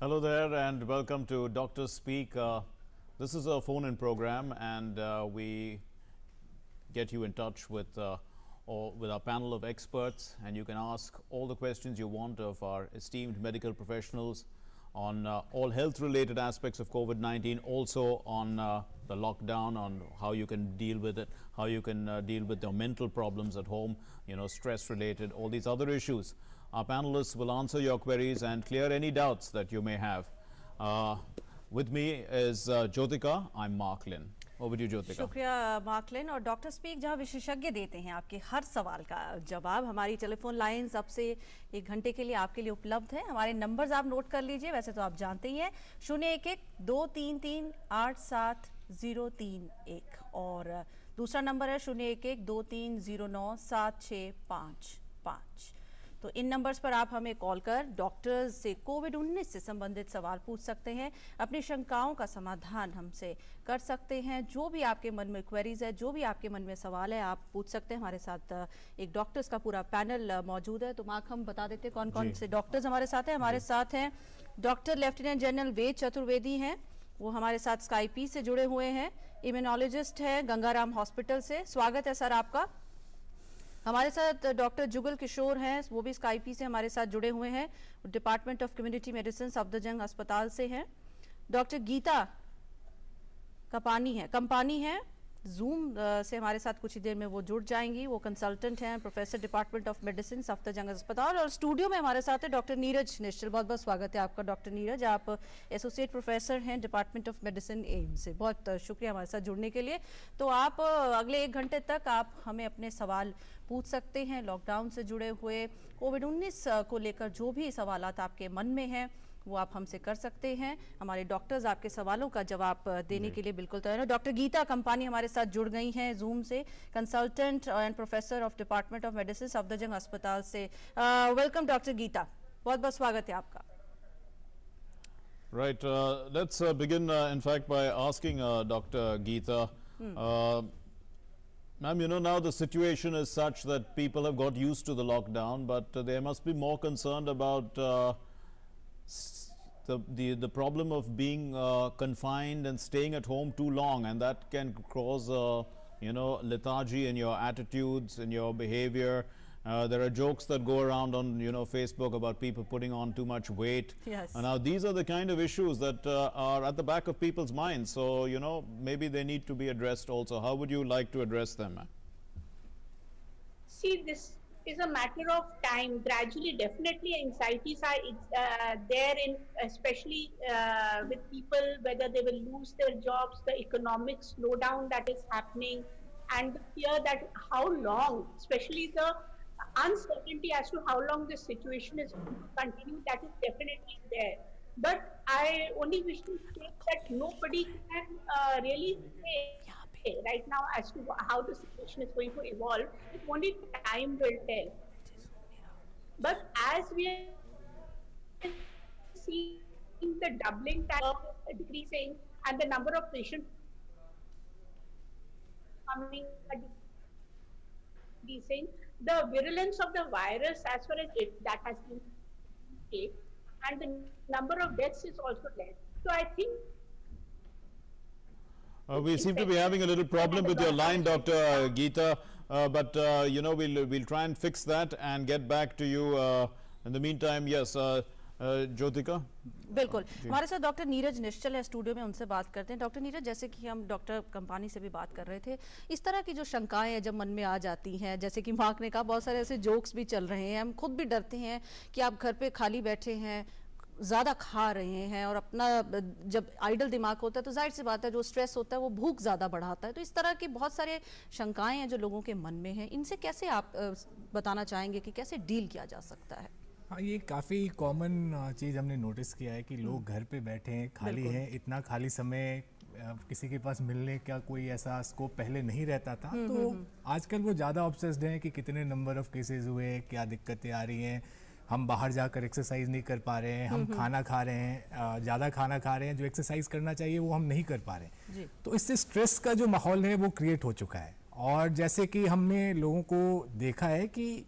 Hello there and welcome to Dr. Speak. This is a phone-in program and we get you in touch with our panel of experts, and you can ask all the questions you want of our esteemed medical professionals on all health-related aspects of COVID-19, also on the lockdown, on how you can deal with it, how you can deal with your mental problems at home, stress-related, all these other issues. Our panelists will answer your queries and clear any doubts that you may have. With me is Jyotika. I'm Mark Lin. Over to you, Jyotika. शुक्रिया mark लिन। और doctor speak जहां विशेषज्ञ देते हैं आपके हर सवाल का जवाब, हमारी टेलीफोन लाइंस अब से 1 घंटे के लिए आपके लिए उपलब्ध है। हमारे नंबर्स आप नोट कर लीजिए, वैसे तो आप जानते ही हैं, 011-233-87031 और दूसरा नंबर है 011-2309-7655। तो इन नंबर्स पर आप हमें कॉल कर डॉक्टर्स से कोविड-19 से संबंधित सवाल पूछ सकते हैं, अपनी शंकाओं का समाधान हमसे कर सकते हैं। जो भी आपके मन में क्वेरीज है, जो भी आपके मन में सवाल है, आप पूछ सकते हैं। हमारे साथ एक डॉक्टर्स का पूरा पैनल मौजूद है। तो मार्क, हम बता देते हैं कौन कौन से डॉक्टर्स हमारे साथ हैं। हमारे साथ हैं doctor lieutenant general Ved Chaturvedi हैं, वो हमारे साथ स्काइपी से जुड़े हुए हैं। इम्यूनोलॉजिस्ट हैं गंगाराम हॉस्पिटल से। स्वागत है सर आपका। हमारे साथ डॉक्टर जुगल किशोर हैं, वो भी स्काइपी से हमारे साथ जुड़े हुए हैं, department of community medicine Safdarjung अस्पताल से हैं। डॉक्टर गीता कंपानी है, जूम से हमारे साथ कुछ ही देर में वो जुड़ जाएंगी। वो कंसल्टेंट हैं, professor department of medicine Safdarjung अस्पताल। और स्टूडियो में हमारे साथ है डॉक्टर नीरज निश्चल। बहुत बहुत स्वागत है आपका डॉक्टर नीरज। आप एसोसिएट प्रोफेसर हैं डिपार्टमेंट ऑफ मेडिसिन एम्स से। बहुत शुक्रिया हमारे साथ जुड़ने के लिए। तो आप अगले 1 घंटे तक आप हमें अपने सवाल पूछ सकते हैं, लॉकडाउन से जुड़े हुए, कोविड-19 को लेकर जो भी सवालात आपके मन में हैं वो आप हमसे कर सकते हैं। हमारे डॉक्टर्स आपके सवालों का जवाब देने के लिए बिल्कुल तैयार है। डॉक्टर गीता कंपानी हमारे साथ जुड़ गई हैं जूम से, consultant and professor of department of medicine Safdarjung अस्पताल से। वेलकम डॉक्टर गीता, बहुत बहुत स्वागत है आपका। Right, let's begin in fact by asking Dr. Geeta. Ma'am, now the situation is such that people have got used to the lockdown, but they must be more concerned about the problem of being confined and staying at home too long, and that can cause lethargy in your attitudes, in your behavior. There are jokes that go around on Facebook about people putting on too much weight. Yes. And now these are the kind of issues that are at the back of people's minds, so maybe they need to be addressed also. How would you like to address them? See, this is a matter of time. Gradually, definitely anxieties are there, especially with people, whether they will lose their jobs, the economic slowdown that is happening, and the fear that how long, especially the uncertainty as to how long this situation is going to continue, that is definitely there. But I only wish to state that nobody can really say right now as to how the situation is going to evolve. Only time will tell. But as we are seeing the doubling time decreasing and the number of patients coming decreasing, the virulence of the virus as far as that has been taken, and the number of deaths is also less. So I think we seem to be having a little problem with your line, Dr. Geeta, but we'll try and fix that and get back to you. In the meantime, yes, Jyotika. बिल्कुल, हमारे साथ doctor Neeraj निश्चल है studio में, उनसे बात करते हैं। Doctor Neeraj, जैसे कि हम डॉक्टर कंपानी से भी बात कर रहे थे, इस तरह की जो शंकाएं हैं जब मन में आ जाती हैं, जैसे कि मार्क ने कहा, बहुत सारे ऐसे जोक्स भी चल रहे हैं, हम खुद भी डरते हैं कि आप घर पे खाली बैठे हैं, ज़्यादा खा रहे हैं, और अपना जब आइडल दिमाग होता है तो जाहिर सी बात है जो स्ट्रेस होता है वो भूख ज़्यादा बढ़ाता है। तो इस तरह की बहुत सारे शंकाएं हैं जो लोगों के मन में हैं, इनसे कैसे आप बताना चाहेंगे कि कैसे डील किया जा सकता है? हाँ, ये काफ़ी कॉमन चीज़ हमने नोटिस किया है कि लोग घर पे बैठे हैं, खाली हैं, इतना खाली समय किसी के पास मिलने का कोई ऐसा स्कोप पहले नहीं रहता था। तो आजकल वो ज़्यादा ऑब्सेस्ड हैं कि कितने नंबर ऑफ केसेस हुए, क्या दिक्कतें आ रही हैं, हम बाहर जाकर एक्सरसाइज नहीं कर पा रहे हैं, हम खाना खा रहे हैं, ज़्यादा खाना खा रहे हैं, जो एक्सरसाइज करना चाहिए वो हम नहीं कर पा रहे हैं। तो इससे स्ट्रेस का जो माहौल है वो क्रिएट हो चुका है। और जैसे कि हमने लोगों को देखा है कि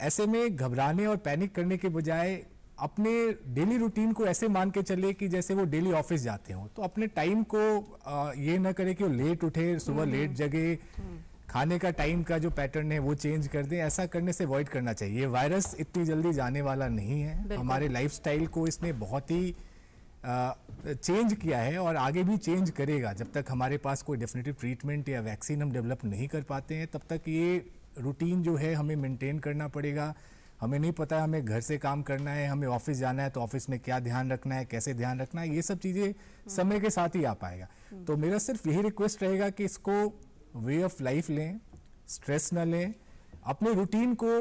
ऐसे में घबराने और पैनिक करने के बजाय अपने डेली रूटीन को ऐसे मान के चले कि जैसे वो डेली ऑफिस जाते हो, तो अपने टाइम को ये ना करे कि वो लेट उठे, सुबह लेट जगे, खाने का टाइम का जो पैटर्न है वो चेंज कर दें। ऐसा करने से अवॉइड करना चाहिए। वायरस इतनी जल्दी जाने वाला नहीं है, हमारे लाइफस्टाइल को इसने बहुत ही चेंज किया है और आगे भी चेंज करेगा। जब तक हमारे पास कोई डेफिनेटिव ट्रीटमेंट या वैक्सीन हम डेवलप नहीं कर पाते हैं, तब तक ये रूटीन जो है हमें मेंटेन करना पड़ेगा। हमें नहीं पता हमें घर से काम करना है, हमें ऑफिस जाना है, तो ऑफिस में क्या ध्यान रखना है, कैसे ध्यान रखना है, ये सब चीज़ें समय के साथ ही आ पाएगा। तो मेरा सिर्फ यही रिक्वेस्ट रहेगा कि इसको वे ऑफ लाइफ लें, स्ट्रेस ना लें, अपने रूटीन को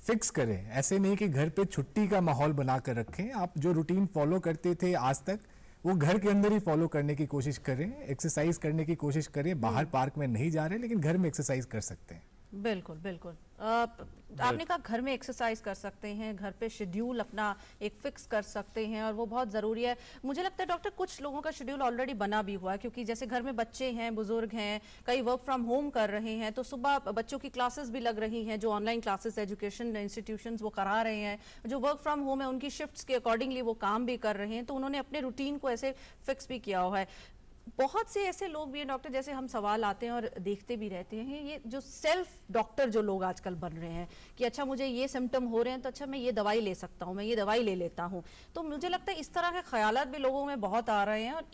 फिक्स करें। ऐसे नहीं कि घर पे छुट्टी का माहौल बना कर रखें। आप जो रूटीन फॉलो करते थे आज तक, वो घर के अंदर ही फॉलो करने की कोशिश करें। एक्सरसाइज करने की कोशिश करें, बाहर पार्क में नहीं जा रहे, लेकिन घर में एक्सरसाइज कर सकते हैं। बिल्कुल बिल्कुल। आपने कहा घर में एक्सरसाइज कर सकते हैं, घर पे शेड्यूल अपना एक फिक्स कर सकते हैं और वो बहुत ज़रूरी है। मुझे लगता है डॉक्टर कुछ लोगों का शेड्यूल ऑलरेडी बना भी हुआ है, क्योंकि जैसे घर में बच्चे हैं, बुजुर्ग हैं, कई वर्क फ्रॉम होम कर रहे हैं, तो सुबह बच्चों की क्लासेस भी लग रही हैं, जो ऑनलाइन क्लासेस एजुकेशन इंस्टीट्यूशंस वो करा रहे हैं, जो वर्क फ्रॉम होम है उनकी शिफ्ट्स के अकॉर्डिंगली वो काम भी कर रहे हैं, तो उन्होंने अपने रूटीन को ऐसे फिक्स भी किया हुआ है। बहुत से ऐसे लोग भी हैं डॉक्टर, जैसे हम सवाल आते हैं और देखते भी रहते हैं, ये जो सेल्फ डॉक्टर जो लोग आजकल बन रहे हैं कि अच्छा मुझे ये सिम्टम हो रहे हैं तो अच्छा मैं ये दवाई ले सकता हूँ, मैं ये दवाई ले लेता हूँ। तो मुझे लगता है इस तरह के ख्यालात भी लोगों में बहुत आ रहे हैं, और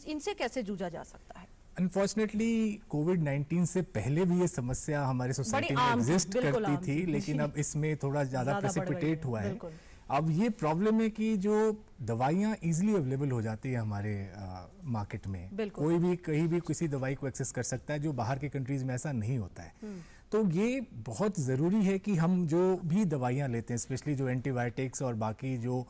इनसे कैसे जूझा जा सकता है? अनफॉर्चुनेटली कोविड-19 से पहले भी ये समस्या हमारी सोसाइटी में एग्जिस्ट करती थी, लेकिन अब इसमें थोड़ा ज़्यादा प्रेसिपिटेट हुआ है। अब ये प्रॉब्लम है कि जो दवाइयाँ इजीली अवेलेबल हो जाती है हमारे मार्केट में, कोई भी कहीं भी किसी दवाई को एक्सेस कर सकता है, जो बाहर के कंट्रीज में ऐसा नहीं होता है। तो ये बहुत ज़रूरी है कि हम जो भी दवाइयाँ लेते हैं, स्पेशली जो एंटीबायोटिक्स और बाकी जो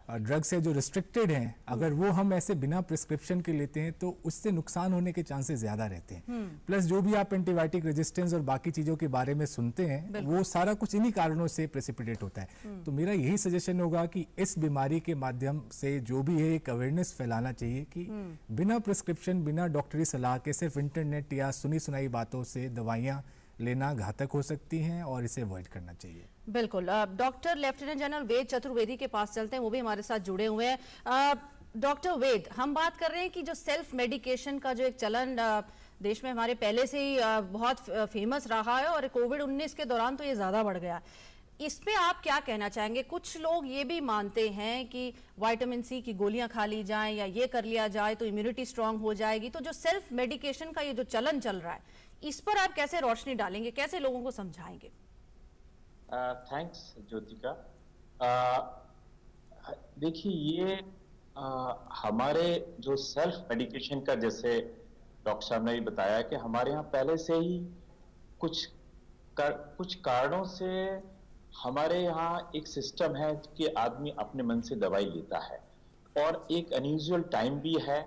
ड्रग्स है जो रिस्ट्रिक्टेड हैं, अगर वो हम ऐसे बिना प्रिस्क्रिप्शन के लेते हैं तो उससे नुकसान होने के चांसेस ज़्यादा रहते हैं। प्लस जो भी आप एंटीबायोटिक रेजिस्टेंस और बाकी चीज़ों के बारे में सुनते हैं, वो सारा कुछ इन्हीं कारणों से प्रेसिपिटेट होता है। तो मेरा यही सजेशन होगा कि इस बीमारी के माध्यम से जो भी है एक अवेयरनेस फैलाना चाहिए कि बिना प्रिस्क्रिप्शन, बिना डॉक्टरी सलाह के सिर्फ इंटरनेट या सुनी सुनाई बातों से दवाइयाँ लेना घातक हो सकती हैं और इसे अवॉइड करना चाहिए। बिल्कुल। Doctor lieutenant general Ved Chaturvedi के पास चलते हैं, वो भी हमारे साथ जुड़े हुए हैं। डॉक्टर वेद, हम बात कर रहे हैं कि जो सेल्फ मेडिकेशन का जो एक चलन देश में हमारे पहले से ही बहुत फेमस रहा है, और कोविड-19 के दौरान तो ये ज़्यादा बढ़ गया। इस पे आप क्या कहना चाहेंगे? कुछ लोग ये भी मानते हैं कि विटामिन सी की गोलियां खा ली जाएं या ये कर लिया जाए तो इम्यूनिटी स्ट्रांग हो जाएगी। तो जो सेल्फ मेडिकेशन का ये जो चलन चल रहा है, इस पर आप कैसे रोशनी डालेंगे, कैसे लोगों को समझाएंगे? थैंक्स ज्योतिका। देखिए, ये हमारे जो सेल्फ मेडिकेशन का, जैसे डॉक्टर साहब ने भी बताया कि हमारे यहाँ पहले से ही कुछ कारणों से हमारे यहाँ एक सिस्टम है कि आदमी अपने मन से दवाई लेता है, और एक अनयूजुअल टाइम भी है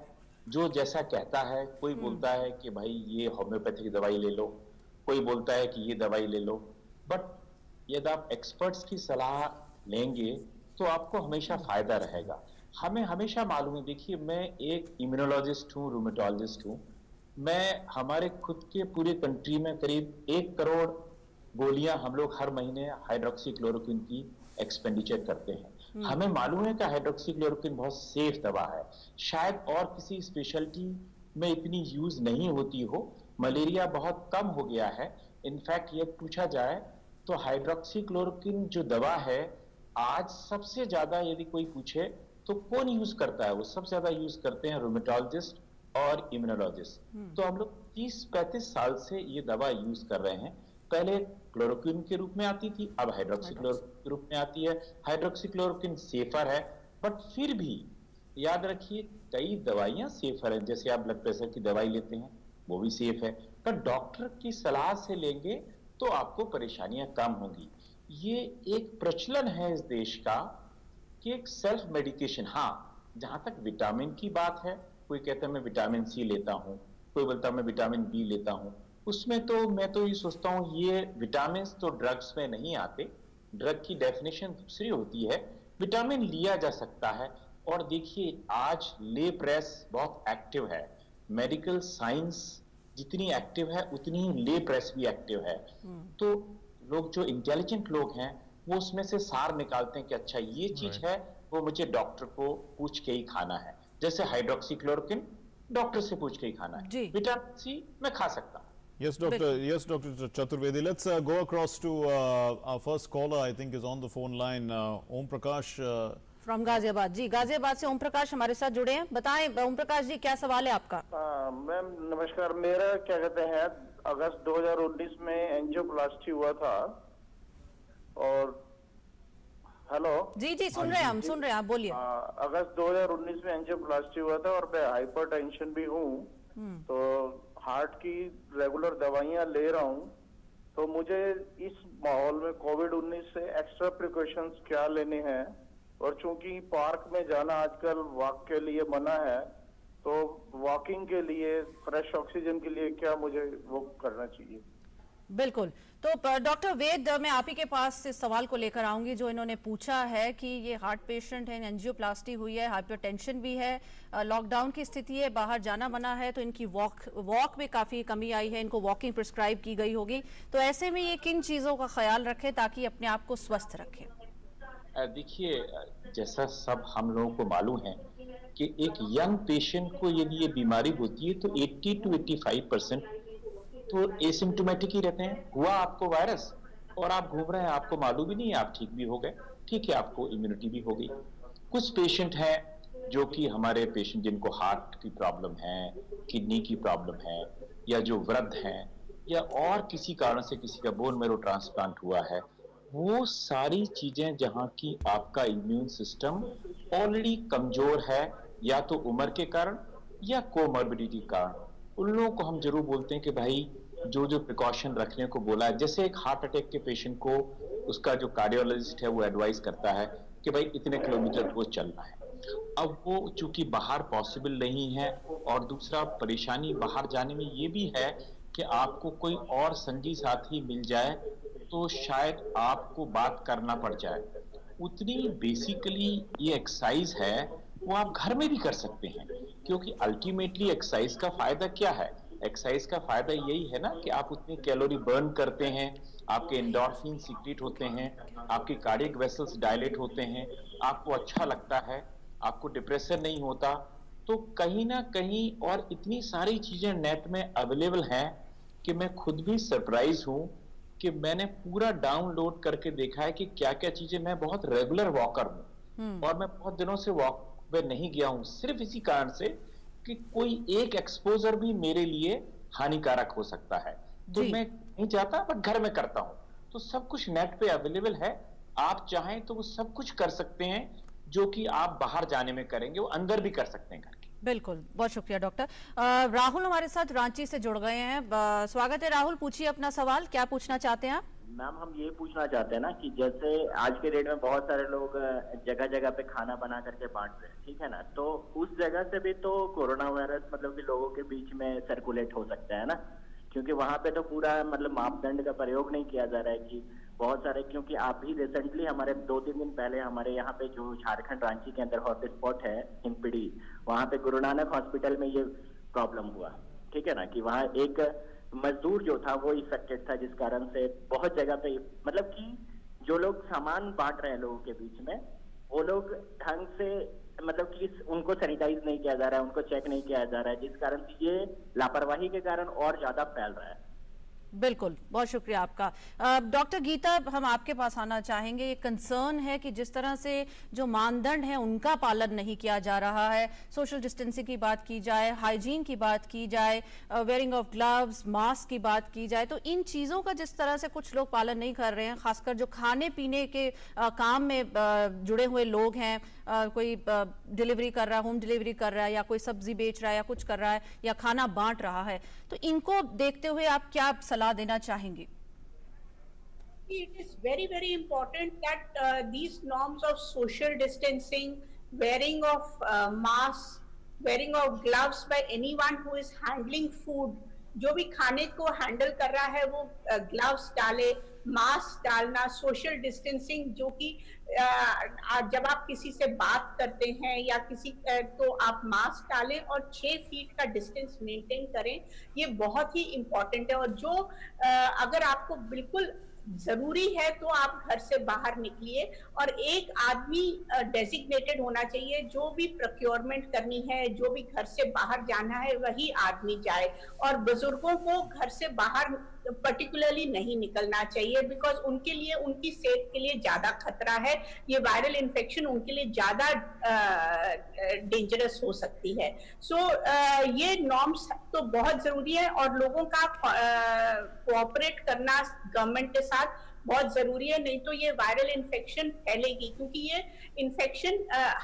जो जैसा कहता है। कोई बोलता है कि भाई ये होम्योपैथिक दवाई ले लो, कोई बोलता है कि ये दवाई ले लो, बट यदि आप एक्सपर्ट्स की सलाह लेंगे तो आपको हमेशा फायदा रहेगा। हमें हमेशा मालूम है, देखिए मैं एक इम्यूनोलॉजिस्ट हूँ, रूमेटोलॉजिस्ट हूँ। मैं हमारे खुद के पूरे कंट्री में करीब 1 करोड़ गोलियां हम लोग हर महीने हाइड्रोक्सीक्लोरोक्विन की एक्सपेंडिचर करते हैं। हमें मालूम है कि हाइड्रोक्सीक्लोरोक्विन बहुत सेफ दवा है, शायद और किसी स्पेशलिटी में इतनी यूज नहीं होती हो। मलेरिया बहुत कम हो गया है। इनफैक्ट ये पूछा जाए तो हाइड्रोक्सीक्लोरोक्विन जो दवा है, आज सबसे ज्यादा यदि कोई पूछे तो कौन यूज करता है, वो सबसे ज्यादा यूज करते हैं रूमेटोलॉजिस्ट और इम्यूनोलॉजिस्ट। तो हम लोग 30-35 साल से ये दवा यूज कर रहे हैं। पहले क्लोरोक्विन के रूप में आती थी, अब हाइड्रोक्सीक्लोरोक्विन के रूप में आती है। हाइड्रोक्सीक्लोरोक्विन सेफर है, बट फिर भी याद रखिए कई दवाइयां सेफर है। जैसे आप ब्लड प्रेशर की दवाई लेते हैं, वो भी सेफ है, पर डॉक्टर की सलाह से लेंगे तो आपको परेशानियां कम होंगी। ये एक प्रचलन है इस देश का कि एक सेल्फ मेडिकेशन। हाँ, जहां तक विटामिन की बात है, कोई कहता है मैं विटामिन सी लेता हूं, कोई बोलता है मैं विटामिन बी लेता हूं, उसमें तो मैं तो ये सोचता हूं ये विटामिन तो ड्रग्स में नहीं आते। ड्रग की डेफिनेशन दूसरी होती है। विटामिन लिया जा सकता है। और देखिए, आज ले प्रेस बहुत एक्टिव है। मेडिकल साइंस जितनी एक्टिव है उतनी ही ले प्रेस भी एक्टिव है। तो लोग जो इंटेलिजेंट लोग हैं वो उसमें से सार निकालते हैं कि अच्छा ये चीज है वो मुझे डॉक्टर को पूछ के ही खाना है। जैसे हाइड्रोक्सीक्लोरोक्विन डॉक्टर से पूछ के ही खाना जी। है। विटामिन सी मैं खा सकता हूँ। Yes, Doctor. Yes, Dr. Chaturvedi. Let's go across to our first caller. I think is on the phone line. Om Prakash. From Ghaziabad. जी, गाजियाबाद से ओम प्रकाश हमारे साथ जुड़े हैं। बताएं ओम प्रकाश जी, क्या सवाल है आपका? मैम नमस्कार। मेरा क्या कहते हैं, अगस्त 2019 में एंजियोप्लास्टी हुआ था और हेलो जी जी, सुन रहे हैं हम, सुन रहे हैं, आप बोलिए। अगस्त 2019 में एंजियोप्लास्टी हुआ था और मैं हाइपरटेंशन भी हूँ, तो हार्ट की रेगुलर दवाइयाँ ले रहा हूँ। तो मुझे इस माहौल में कोविड-19 से एक्स्ट्रा प्रिकॉशंस क्या लेने हैं, और चूंकि पार्क में जाना आजकल वॉक के लिए मना है, तो वॉकिंग के लिए फ्रेश ऑक्सीजन के लिए क्या मुझे वो करना चाहिए? बिल्कुल। तो डॉक्टर वेद, मैं आप ही के पास इस सवाल को लेकर आऊंगी जो इन्होंने पूछा है कि ये हार्ट पेशेंट है, एंजियोप्लास्टी हुई है, हाइपरटेंशन भी है, लॉकडाउन की स्थिति है, बाहर जाना मना है, तो इनकी वॉक में काफ़ी कमी आई है, इनको वॉकिंग प्रिस्क्राइब की गई होगी। तो ऐसे में ये किन चीज़ों का ख्याल रखें ताकि अपने आप को स्वस्थ रखें? देखिए, जैसा सब हम लोगों को मालूम है कि एक यंग पेशेंट को यदि ये बीमारी होती है तो 80 to 85% तो एसिम्टोमेटिक ही रहते हैं। हुआ आपको वायरस और आप घूम रहे हैं, आपको मालूम भी नहीं है, आप ठीक भी हो गए, ठीक है, आपको इम्यूनिटी भी हो गई। कुछ पेशेंट हैं जो कि हमारे पेशेंट जिनको हार्ट की प्रॉब्लम है, किडनी की प्रॉब्लम है, या जो वृद्ध हैं, या और किसी कारण से किसी का बोन मैरो ट्रांसप्लांट हुआ है, वो सारी चीजें जहां की आपका इम्यून सिस्टम ऑलरेडी कमजोर है, या तो उम्र के कारण या कोमॉर्बिडिटी के कारण, उन लोगों को हम जरूर बोलते हैं कि भाई जो जो प्रिकॉशन रखने को बोला है। जैसे एक हार्ट अटैक के पेशेंट को उसका जो कार्डियोलॉजिस्ट है वो एडवाइस करता है कि भाई इतने किलोमीटर रोज चलना है। अब वो चूंकि बाहर पॉसिबल नहीं है, और दूसरा परेशानी बाहर जाने में ये भी है कि आपको कोई और संगी साथी मिल जाए तो शायद आपको बात करना पड़ जाए। उतनी बेसिकली ये एक्सरसाइज है वो आप घर में भी कर सकते हैं, क्योंकि अल्टीमेटली एक्सरसाइज का फायदा क्या है? एक्सरसाइज का फायदा यही है ना कि आप उतनी कैलोरी बर्न करते हैं, आपके एंडोर्फिन सीक्रेट होते हैं, आपके कार्डियक वेसल्स डायलेट होते हैं, आपको अच्छा लगता है, आपको डिप्रेशन नहीं होता। तो कहीं ना कहीं और इतनी सारी चीजें नेट में अवेलेबल हैं कि मैं खुद भी सरप्राइज हूं कि मैंने पूरा डाउनलोड करके देखा है कि क्या क्या चीजें। मैं बहुत रेगुलर वॉकर हूं और मैं बहुत दिनों से वॉक पे नहीं गया हूं, सिर्फ इसी कारण से कि कोई एक एक्सपोजर भी मेरे लिए हानिकारक हो सकता है। तो मैं नहीं चाहता, बट घर में करता हूं। तो सब कुछ नेट पे अवेलेबल है, आप चाहें तो वो सब कुछ कर सकते हैं जो कि आप बाहर जाने में करेंगे वो अंदर भी कर सकते हैं घर के। बिल्कुल, बहुत शुक्रिया डॉक्टर। राहुल हमारे साथ रांची से जुड़ गए हैं। स्वागत है राहुल, पूछिए अपना सवाल, क्या पूछना चाहते हैं आप? मैम, हम ये पूछना चाहते हैं ना कि जैसे आज के डेट में बहुत सारे लोग जगह जगह पे खाना बना करके बांट रहे हैं, ठीक है ना, तो उस जगह से भी तो कोरोना वायरस मतलब कि लोगों के बीच में सर्कुलेट हो सकता है ना, क्योंकि वहां पे तो पूरा मतलब मापदंड का प्रयोग नहीं किया जा रहा है कि बहुत सारे, क्योंकि आप भी रिसेंटली हमारे 2-3 दिन पहले हमारे यहाँ पे जो झारखंड रांची के अंदर हॉटस्पॉट है हिमपिड़ी, वहां पे गुरु नानक हॉस्पिटल में ये प्रॉब्लम हुआ, ठीक है ना, कि वहाँ एक मजदूर जो था वो इफेक्टेड था, जिस कारण से बहुत जगह पे मतलब कि जो लोग सामान बांट रहे हैं लोगों के बीच में, वो लोग ढंग से मतलब कि उनको सैनिटाइज नहीं किया जा रहा है, उनको चेक नहीं किया जा रहा है, जिस कारण से ये लापरवाही के कारण और ज्यादा फैल रहा है। बिल्कुल, बहुत शुक्रिया आपका। डॉक्टर गीता, हम आपके पास आना चाहेंगे। ये कंसर्न है कि जिस तरह से जो मानदंड है उनका पालन नहीं किया जा रहा है, सोशल डिस्टेंसिंग की बात की जाए, हाइजीन की बात की जाए, वेयरिंग ऑफ ग्लव्स, मास्क की बात की जाए, तो इन चीज़ों का जिस तरह से कुछ लोग पालन नहीं कर रहे हैं, खासकर जो खाने पीने के काम में जुड़े हुए लोग हैं, कोई डिलीवरी कर रहा है, होम डिलीवरी कर रहा है, या कोई सब्जी बेच रहा है, या कुछ कर रहा है, या खाना बांट रहा है, तो इनको देखते हुए आप क्या सलाह देना चाहेंगे? It is very, very important that these norms of social distancing, wearing of masks, wearing of gloves by anyone who is handling food, जो भी खाने को हैंडल कर रहा है वो ग्लव्स डाले, मास्क डालना, सोशल डिस्टेंसिंग, जो कि जब आप किसी से बात करते हैं या किसी तो आप मास्क डालें और 6 फीट का डिस्टेंस मेंटेन करें, ये बहुत ही इम्पोर्टेंट है। और जो अगर आपको बिल्कुल जरूरी है तो आप घर से बाहर निकलिए, और एक आदमी डेजिग्नेटेड होना चाहिए, जो भी प्रोक्योरमेंट करनी है, जो भी घर से बाहर जाना है वही आदमी जाए, और बुजुर्गों को घर से बाहर पर्टिकुलरली नहीं निकलना चाहिए, बिकॉज उनके लिए, उनकी सेहत के लिए ज्यादा खतरा है, ये वायरल इन्फेक्शन उनके लिए ज्यादा डेंजरस हो सकती है। सो ये नॉर्म्स तो बहुत जरूरी है, और लोगों का कोऑपरेट करना गवर्नमेंट के साथ बहुत जरूरी है, नहीं तो ये वायरल इन्फेक्शन फैलेगी, क्योंकि ये इन्फेक्शन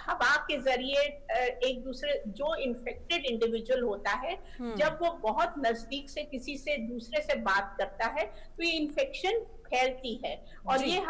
हवा के जरिए एक दूसरे, जो इन्फेक्टेड इंडिविजुअल होता है जब वो बहुत नजदीक से किसी से दूसरे से बात करता है तो ये इन्फेक्शन फैलती है, और ये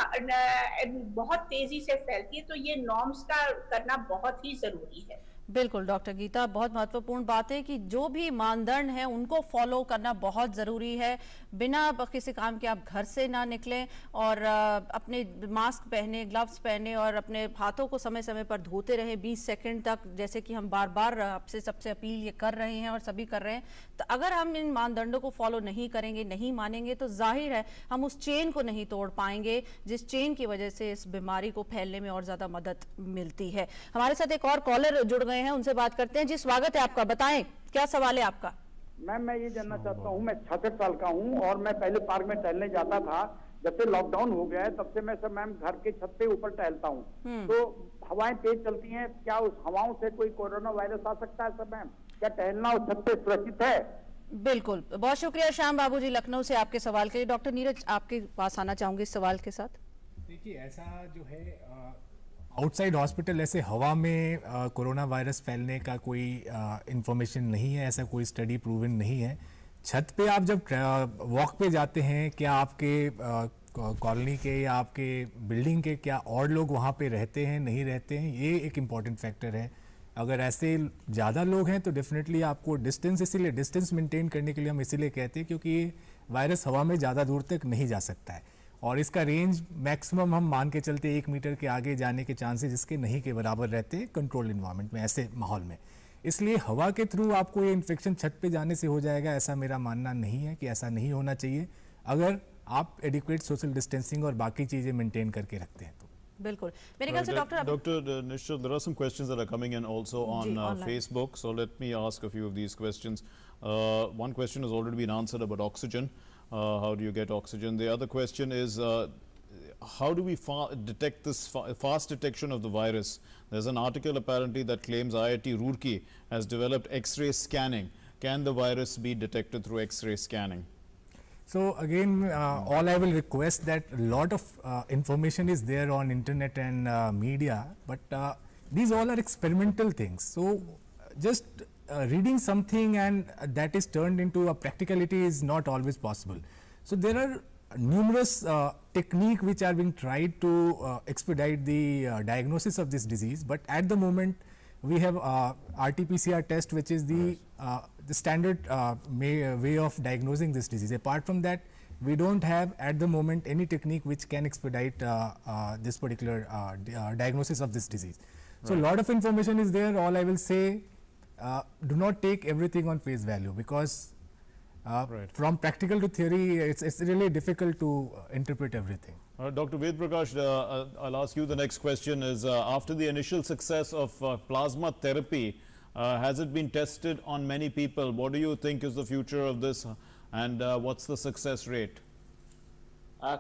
बहुत तेजी से फैलती है, तो ये नॉर्म्स का करना बहुत ही जरूरी है। बिल्कुल डॉक्टर गीता, बहुत महत्वपूर्ण बात है कि जो भी मानदंड हैं उनको फॉलो करना बहुत ज़रूरी है। बिना किसी काम के आप घर से ना निकलें, और अपने मास्क पहने, ग्लव्स पहने, और अपने हाथों को समय समय पर धोते रहें 20 सेकंड तक, जैसे कि हम बार बार आपसे सबसे अपील ये कर रहे हैं और सभी कर रहे हैं। तो अगर हम इन मानदंडों को फॉलो नहीं करेंगे, नहीं मानेंगे, तो जाहिर है हम उस चेन को नहीं तोड़ पाएंगे जिस चेन की वजह से इस बीमारी को फैलने में और ज़्यादा मदद मिलती है। हमारे साथ एक और कॉलर जुड़ गए हैं, उनसे बात करते हैं। जी, स्वागत है आपका, बताएं क्या सवाल है आपका। मैम, मैं ये जानना चाहता हूँ, मैं 66 साल का हूँ और मैं पहले पार्क में टहलने जाता था। जब से लॉकडाउन हो गया है तब से मैं सब मैम घर के छत पे ऊपर टहलता हूँ, तो हवाएं तेज चलती हैं, क्या उस हवाओं से कोई कोरोना वायरस आ सकता है सब मैम? क्या टहलना उस छत पे सुरक्षित है? बिल्कुल, बहुत शुक्रिया श्याम बाबू जी लखनऊ से आपके सवाल के लिए। डॉक्टर नीरज, आपके पास आना चाहूंगी इस सवाल के साथ। देखिए, ऐसा जो है आउटसाइड हॉस्पिटल, ऐसे हवा में कोरोना वायरस फैलने का कोई इंफॉर्मेशन नहीं है, ऐसा कोई स्टडी प्रूवन नहीं है। छत पे आप जब वॉक पे जाते हैं, क्या आपके कॉलोनी के या आपके बिल्डिंग के क्या और लोग वहाँ पे रहते हैं, नहीं रहते हैं, ये एक इम्पॉर्टेंट फैक्टर है। अगर ऐसे ज़्यादा लोग हैं तो डेफिनेटली आपको डिस्टेंस, इसीलिए डिस्टेंस मेंटेन करने के लिए हम इसीलिए कहते हैं क्योंकि ये वायरस हवा में ज़्यादा दूर तक नहीं जा सकता है, और इसका रेंज मैक्सिमम हम मान के चलते 1 मीटर के आगे जाने के चांसेस इसके नहीं के बराबर रहते हैं कंट्रोल इन्वायरमेंट में, ऐसे माहौल में। इसलिए हवा के थ्रू आपको ये इन्फेक्शन छत पे जाने से हो जाएगा, ऐसा मेरा मानना नहीं है कि ऐसा नहीं होना चाहिए, अगर आप एडिक्वेट सोशल डिस्टेंसिंग और बाकी चीज़ें मेंटेन करके रखते हैं तो। बिल्कुल, मेरे ख्याल से Dr. Nishchal, there are some questions that are coming in also on Facebook, so let me ask a few of these questions. One question has already been answered about oxygen. How do you get oxygen? The other question is, how do we detect this fast detection of the virus? There's an article apparently that claims IIT Roorkee has developed X-ray scanning. Can the virus be detected through X-ray scanning? So again, all I will request that a lot of information is there on internet and media, but these all are experimental things. So just reading something and that is turned into a practicality is not always possible. So there are numerous techniques which are being tried to expedite the diagnosis of this disease, but at the moment we have RT-PCR test, which is the standard way of diagnosing this disease. Apart from that, we don't have at the moment any technique which can expedite this particular diagnosis of this disease. So a lot of information is there. All I will say, do not take everything on face value, because from practical to theory, it's really difficult to interpret everything. Dr. Ved Prakash, I'll ask you the next question is, after the initial success of plasma therapy, has it been tested on many people? What do you think is the future of this, and what's the success rate?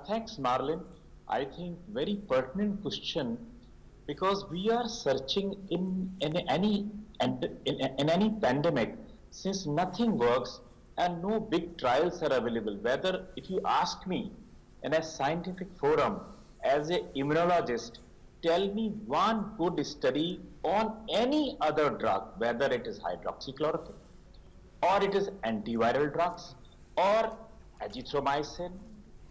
Thanks, Marlin. I think very pertinent question, because we are searching in any pandemic, since nothing works and no big trials are available. Whether, if you ask me in a scientific forum as an immunologist, tell me one good study on any other drug, whether it is hydroxychloroquine or it is antiviral drugs or azithromycin.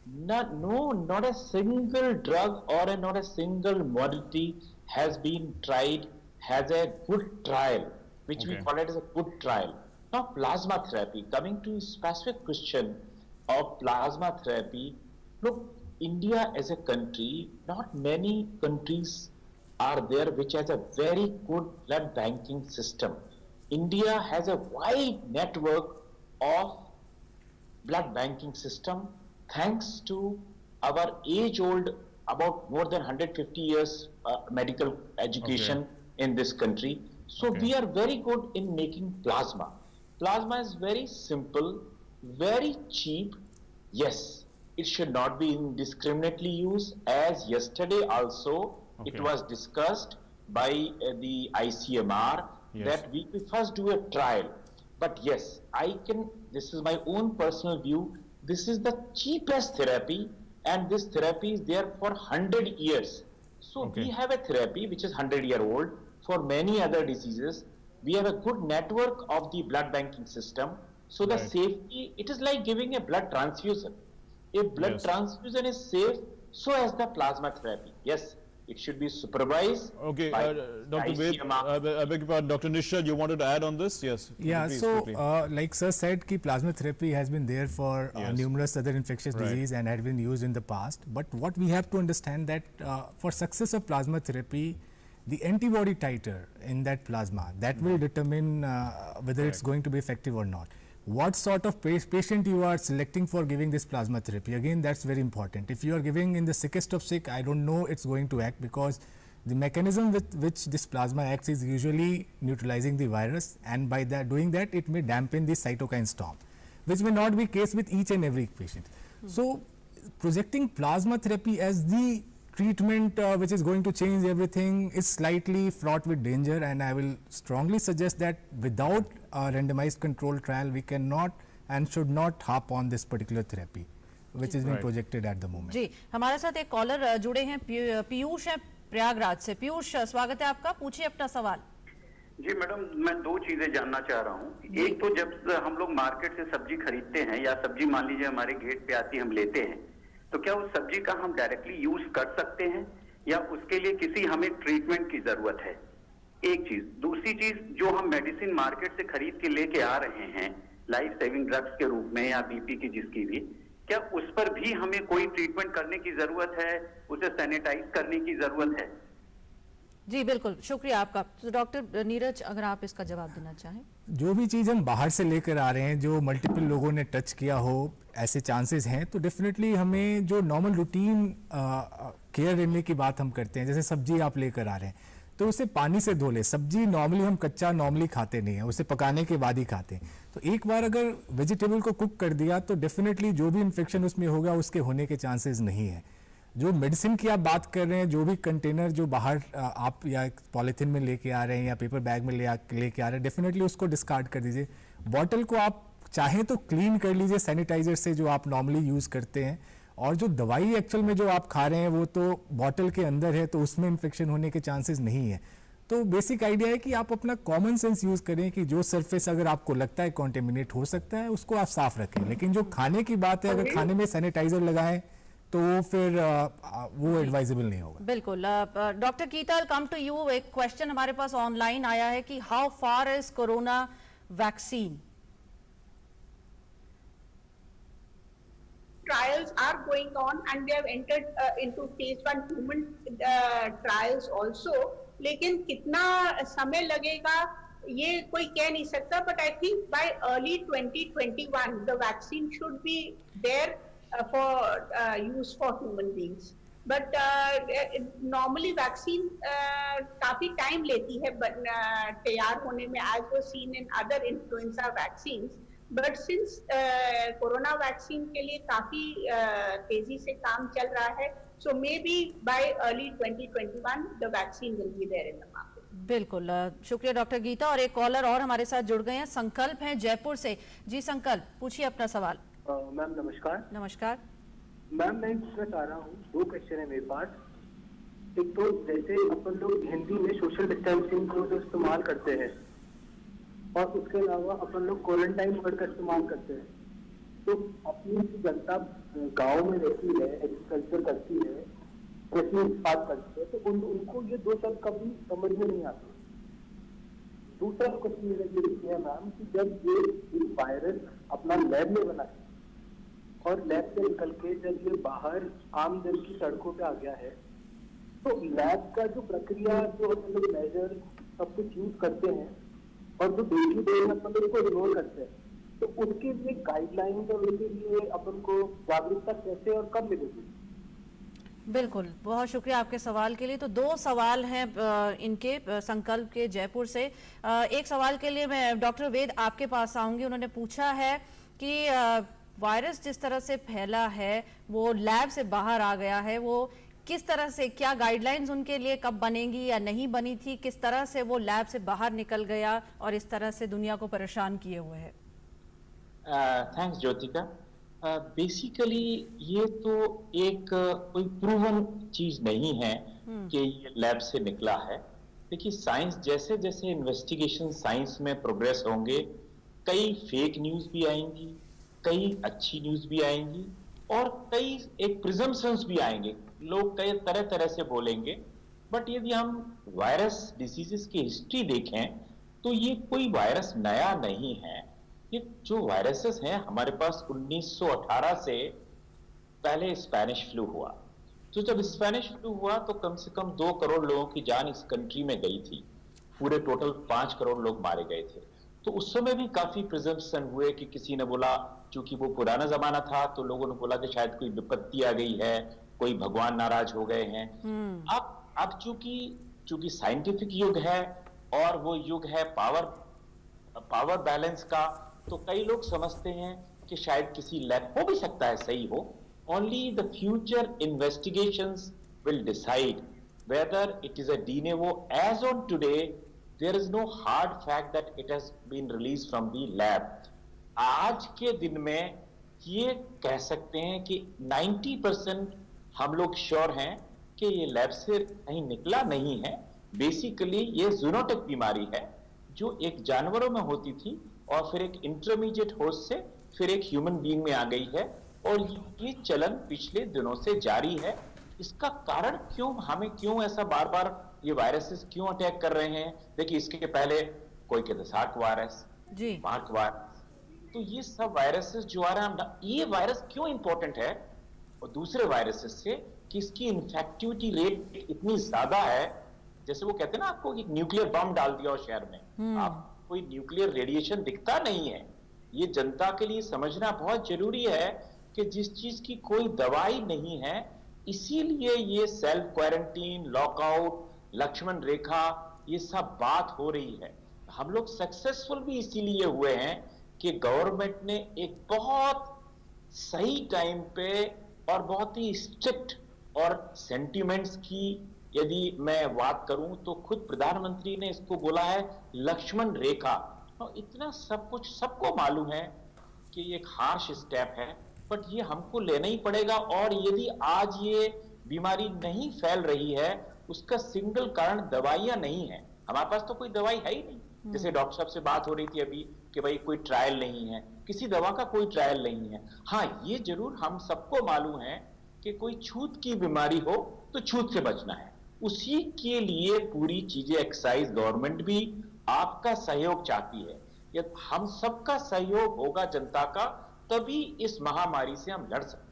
Not a single drug or not a single modality has been tried, has a good trial, which we call it as a good trial. Now, plasma therapy, coming to specific question of plasma therapy, look, India as a country, not many countries are there which has a very good blood banking system. India has a wide network of blood banking system thanks to our age old, about more than 150 years medical education in this country. So we are very good in making plasma. Plasma is very simple, very cheap. Yes, it should not be indiscriminately used, as yesterday also it was discussed by the ICMR that we first do a trial. But yes, this is my own personal view, this is the cheapest therapy, and this therapy is there for 100 years. So we have a therapy which is 100-year-old for many other diseases. We have a good network of the blood banking system. So the safety, it is like giving a blood transfusion. A blood transfusion is safe, so as the plasma therapy. Yes, it should be supervised. Okay, by Dr. Ved, I beg your pardon, Dr. Nishad, you wanted to add on this? Yes. Yeah, please, so quickly. like sir said, ki plasma therapy has been there for numerous other infectious disease and had been used in the past. But what we have to understand that for success of plasma therapy, the antibody titer in that plasma, that will determine whether it's going to be effective or not. What sort of patient you are selecting for giving this plasma therapy, again that's very important. If you are giving in the sickest of sick, I don't know it's going to act, because the mechanism with which this plasma acts is usually neutralizing the virus, and by that doing that it may dampen the cytokine storm, which may not be case with each and every patient. So projecting plasma therapy as the treatment which is going to change everything is slightly fraught with danger, and I will strongly suggest that without a randomized control trial we cannot and should not hop on this particular therapy which is being projected at the moment. जी, हमारे साथ एक collar जुड़े हैं, पीयूष हैं प्रयागराज से। पीयूष, स्वागत है आपका, पूछिए अपना सवाल। जी मैडम, मैं दो चीजें जानना चाह रहा हूँ। एक तो जब हम लोग मार्केट से सब्जी खरीदते हैं, या सब्जी मान लीजिए हमारे गेट पे आती हम लेते हैं, तो क्या उस सब्जी का हम डायरेक्टली यूज कर सकते हैं, या उसके लिए किसी हमें ट्रीटमेंट की जरूरत है? एक चीज। दूसरी चीज, जो हम मेडिसिन मार्केट से खरीद के लेके आ रहे हैं लाइफ सेविंग ड्रग्स के रूप में या बीपी की जिसकी भी, क्या उस पर भी हमें कोई ट्रीटमेंट करने की जरूरत है, उसे सैनिटाइज करने की जरूरत है? जी बिल्कुल, शुक्रिया आपका। तो डॉक्टर नीरज, अगर आप इसका जवाब देना चाहें। जो भी चीज़ हम बाहर से लेकर आ रहे हैं, जो मल्टीपल लोगों ने टच किया हो, ऐसे चांसेस हैं, तो डेफिनेटली हमें जो नॉर्मल रूटीन केयर लेने की बात हम करते हैं, जैसे सब्जी आप लेकर आ रहे हैं तो उसे पानी से धो ले। सब्जी नॉर्मली हम कच्चा नॉर्मली खाते नहीं है, उसे पकाने के बाद ही खाते हैं। तो एक बार अगर वेजिटेबल को कुक कर दिया तो डेफिनेटली जो भी इन्फेक्शन उसमें होगा उसके होने के चांसेस नहीं है। जो मेडिसिन की आप बात कर रहे हैं, जो भी कंटेनर जो बाहर आप या पॉलीथीन में लेके आ रहे हैं या पेपर बैग में लेके आ रहे हैं, डेफिनेटली उसको डिस्कार्ड कर दीजिए। बॉटल को आप चाहें तो क्लीन कर लीजिए सैनिटाइजर से, जो आप नॉर्मली यूज़ करते हैं। और जो दवाई एक्चुअल में जो आप खा रहे हैं वो तो बॉटल के अंदर है, तो उसमें इन्फेक्शन होने के चांसेस नहीं है। तो बेसिक आइडिया है कि आप अपना कॉमन सेंस यूज़ करें कि जो सरफेस अगर आपको लगता है कॉन्टेमिनेट हो सकता है उसको आप साफ रखें। लेकिन जो खाने की बात है, अगर खाने में सैनिटाइजर लगाएं तो वो फिर वो एडवाइजेबल नहीं होगा। बिल्कुल। डॉक्टर कीतल, कम टू यू। एक क्वेश्चन हमारे पास ऑनलाइन आया है कि how far is corona vaccine? Trials are going on and they have entered into phase 1 human trials also. लेकिन कितना समय लगेगा ये कोई कह नहीं सकता, but I think by early 2021 the vaccine should be there for use for human beings. But normally vaccine काफी टाइम लेती है तैयार होने में, as was seen in other influenza vaccines. But since corona vaccine के लिए काफी तेजी से काम चल रहा है, so maybe by early 2021 the vaccine will be there in the market. बिल्कुल, शुक्रिया डॉक्टर गीता। और एक कॉलर और हमारे साथ जुड़ गए हैं, संकल्प हैं जयपुर से। जी संकल्प, पूछिए अपना सवाल। मैम नमस्कार। नमस्कार मैम, मैं पूछना चाह रहा हूँ, दो क्वेश्चन है मेरे पास। एक तो जैसे अपन लोग हिंदी में सोशल डिस्टेंसिंग को जो इस्तेमाल करते हैं, और उसके अलावा अपन लोग क्वारंटाइन वर्ड का इस्तेमाल करते हैं, तो अपनी जनता गांव में रहती है, एग्रीकल्चर करती है, कृषि उत्पाद करती है, तो उनको ये दो शब्द कभी समझ में नहीं आते। दूसरा क्वेश्चन ये है मैम कि जब ये वायरस अपना लैब में बना है और लैब से निकल के जब ये बाहर आम जन की सड़कों पे आ गया है, तो लैब का जो प्रक्रिया, जो हम लोग मेजर सब कुछ यूज करते हैं और जो डेली डे में अपन उसको इग्नोर करते हैं, तो उसके लिए गाइडलाइंस और उसके लिए अपन को जागरूकता कैसे और कब मिलेगी? बिल्कुल, बहुत शुक्रिया आपके सवाल के लिए। तो दो सवाल हैं इनके संकल्प के जयपुर से। एक सवाल के लिए मैं डॉक्टर वेद आपके पास आऊंगी। उन्होंने पूछा है कि वायरस जिस तरह से फैला है वो लैब से बाहर आ गया है, वो किस तरह से, क्या गाइडलाइंस उनके लिए कब बनेंगी या नहीं बनी थी, किस तरह से वो लैब से बाहर निकल गया और इस तरह से दुनिया को परेशान किए हुए है? थैंक्स ज्योतिका। बेसिकली ये तो एक कोई प्रूवन चीज नहीं है कि ये लैब से निकला है। देखिए, साइंस जैसे जैसे इन्वेस्टिगेशन साइंस में प्रोग्रेस होंगे, कई फेक न्यूज भी आएंगी, कई अच्छी न्यूज भी आएंगी और कई एक प्रिजम्पशंस भी आएंगे। लोग कई तरह तरह से बोलेंगे, बट यदि हम वायरस डिसीजेस की हिस्ट्री देखें तो ये कोई वायरस नया नहीं है। ये जो वायरसेस हैं हमारे पास 1918 से पहले स्पेनिश फ्लू हुआ। तो जब स्पेनिश फ्लू हुआ तो कम से कम 2 करोड़ लोगों की जान इस कंट्री में गई थी। पूरे टोटल 5 करोड़ लोग मारे गए थे। तो उस समय भी काफी प्रिजम्पशन हुए कि किसी ने बोला, चूंकि वो पुराना जमाना था तो लोगों ने बोला कि शायद कोई विपत्ति आ गई है, कोई भगवान नाराज हो गए हैं। अब चूंकि साइंटिफिक युग है और वो युग है पावर बैलेंस का, तो कई लोग समझते हैं कि शायद किसी लैब हो भी सकता है सही हो। Only the future investigations will decide whether it is a de novo. As on today there is no hard fact that it has been release from the lab. आज के दिन में ये कह सकते हैं कि 90% हम लोग श्योर हैं कि ये लैब से कहीं निकला नहीं है। बेसिकली ये जूनोटिक बीमारी है जो एक जानवरों में होती थी और फिर एक इंटरमीडिएट होस्ट से फिर एक ह्यूमन बीइंग में आ गई है और ये चलन पिछले दिनों से जारी है। इसका कारण हमें क्यों ऐसा बार बार ये वायरसेस क्यों अटैक कर रहे हैं? देखिए, इसके पहले कोई कहते सार्क वायरस, मार्क वायरस, तो ये सब वायरसेस जो आ रहे हैं, ये वायरस क्यों इंपॉर्टेंट है और दूसरे वायरसेस से कि इसकी इन्फेक्टिविटी रेट इतनी ज्यादा है। जैसे वो कहते हैं ना, आपको एक न्यूक्लियर बम डाल दिया हो शहर में, आप कोई न्यूक्लियर रेडिएशन दिखता नहीं है। ये जनता के लिए समझना बहुत जरूरी है कि जिस चीज की कोई दवाई नहीं है, इसीलिए ये सेल्फ क्वारंटीन, लॉकआउट, लक्ष्मण रेखा, ये सब बात हो रही है। हम लोग सक्सेसफुल भी इसीलिए हुए हैं कि गवर्नमेंट ने एक बहुत सही टाइम पे और बहुत ही स्ट्रिक्ट और सेंटिमेंट्स की यदि मैं बात करूं तो खुद प्रधानमंत्री ने इसको बोला है लक्ष्मण रेखा। और इतना सब कुछ सबको मालूम है कि ये एक हार्श स्टेप है, बट ये हमको लेना ही पड़ेगा। और यदि आज ये बीमारी नहीं फैल रही है, उसका सिंगल कारण दवाइयां नहीं है। हमारे पास तो कोई दवाई है ही नहीं। जैसे डॉक्टर साहब से बात हो रही थी अभी कि भाई कोई ट्रायल नहीं है, किसी दवा का कोई ट्रायल नहीं है। हाँ, ये जरूर हम सबको मालूम है कि कोई छूत की बीमारी हो तो छूत से बचना है। उसी के लिए पूरी चीजें एक्साइज गवर्नमेंट भी आपका सहयोग चाहती है। यदि हम सबका सहयोग होगा जनता का, तभी इस महामारी से हम लड़ सकते हैं।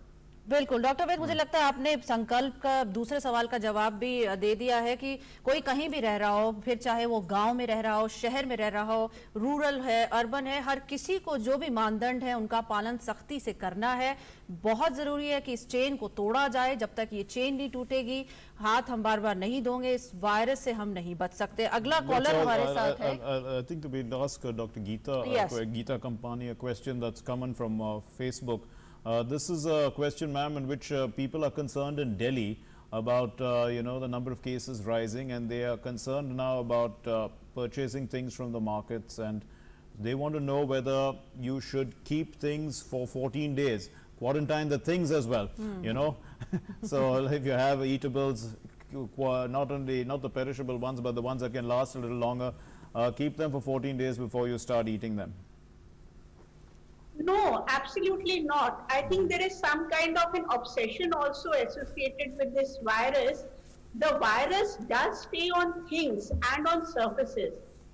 बिल्कुल डॉक्टर वेद, मुझे लगता है आपने संकल्प का दूसरे सवाल का जवाब भी दे दिया है कि कोई कहीं भी रह रहा हो, फिर चाहे वो गांव में रह रहा हो, शहर में रह रहा हो, रूरल है, अर्बन है, हर किसी को जो भी मानदंड है उनका पालन सख्ती से करना है। बहुत जरूरी है कि इस चेन को तोड़ा जाए। जब तक ये चेन नहीं टूटेगी, हाथ हम बार बार नहीं धोंगे, इस वायरस से हम नहीं बच सकते। अगला कॉलर हमारे साथ है। I think we'll ask Dr. Geeta, Geeta Kampani, a question that's come in from Facebook. This is a question, ma'am, in which people are concerned in Delhi about the number of cases rising, and they are concerned now about purchasing things from the markets, and they want to know whether you should keep things for 14 days, quarantine the things as well, so if you have eatables, not the perishable ones but the ones that can last a little longer, keep them for 14 days before you start eating them. No, absolutely not. I think there is some kind of an obsession also associated with this virus. The virus does stay on things and on surfaces,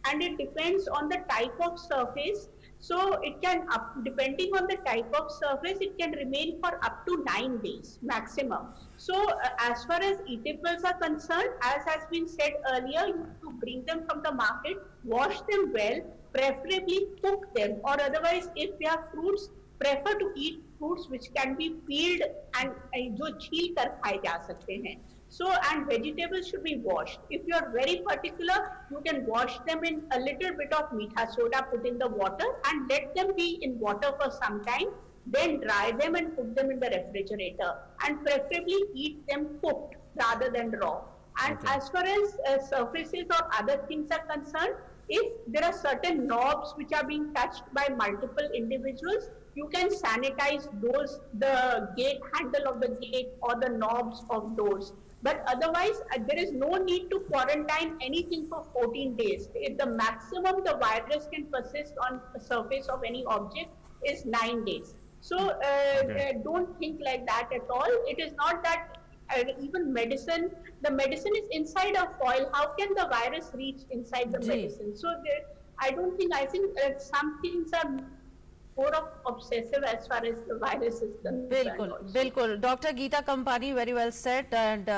and it depends on the type of surface. So it can, depending on the type of surface, it can remain for up to 9 days maximum. So as far as eatables are concerned, as has been said earlier, you have to bring them from the market, wash them well, preferably cook them, or otherwise if they are fruits, prefer to eat fruits which can be peeled and जो छील कर खाए जा सकते हैं. So, and vegetables should be washed. If you are very particular, you can wash them in a little bit of meetha soda, put in the water and let them be in water for some time. Then dry them and put them in the refrigerator, and preferably eat them cooked rather than raw. And as far as surfaces or other things are concerned, if there are certain knobs which are being touched by multiple individuals, you can sanitize those, the gate handle of the gate or the knobs of doors. But otherwise, there is no need to quarantine anything for 14 days. The maximum the virus can persist on the surface of any object is 9 days. So don't think like that at all. It is not that even medicine, the medicine is inside a foil. How can the virus reach inside the medicine? So I don't think, I think some things are more of obsessive as far as the virus is concerned. Bilkul. Dr. Geeta Kampani, very well said, and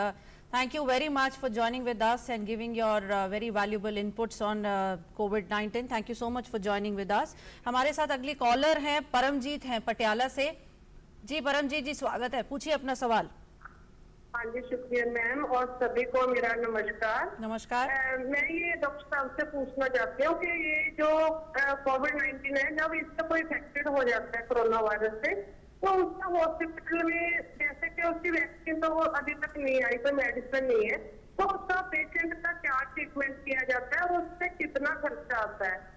thank you very much for joining with us and giving your very valuable inputs on COVID-19. Thank you so much for joining with us. हमारे साथ अगली collar हैं परमजीत हैं पटियाला से. जी परमजीत जी, स्वागत है, पूछिए अपना सवाल. हाँ जी, शुक्रिया मैम, और सभी को मेरा नमस्कार. नमस्कार. मैं ये डॉक्टर साहब से पूछना चाहती हूँ कि ये जो कोविड-19 है, जब इससे कोई इफेक्टेड हो जाता है कोरोना वायरस से, तो उसका हॉस्पिटल में, जैसे कि उसकी वैक्सीन तो अभी तक नहीं आई, कोई मेडिसिन नहीं है, तो उसका पेशेंट का क्या ट्रीटमेंट किया जाता है और उससे कितना खर्चा आता है?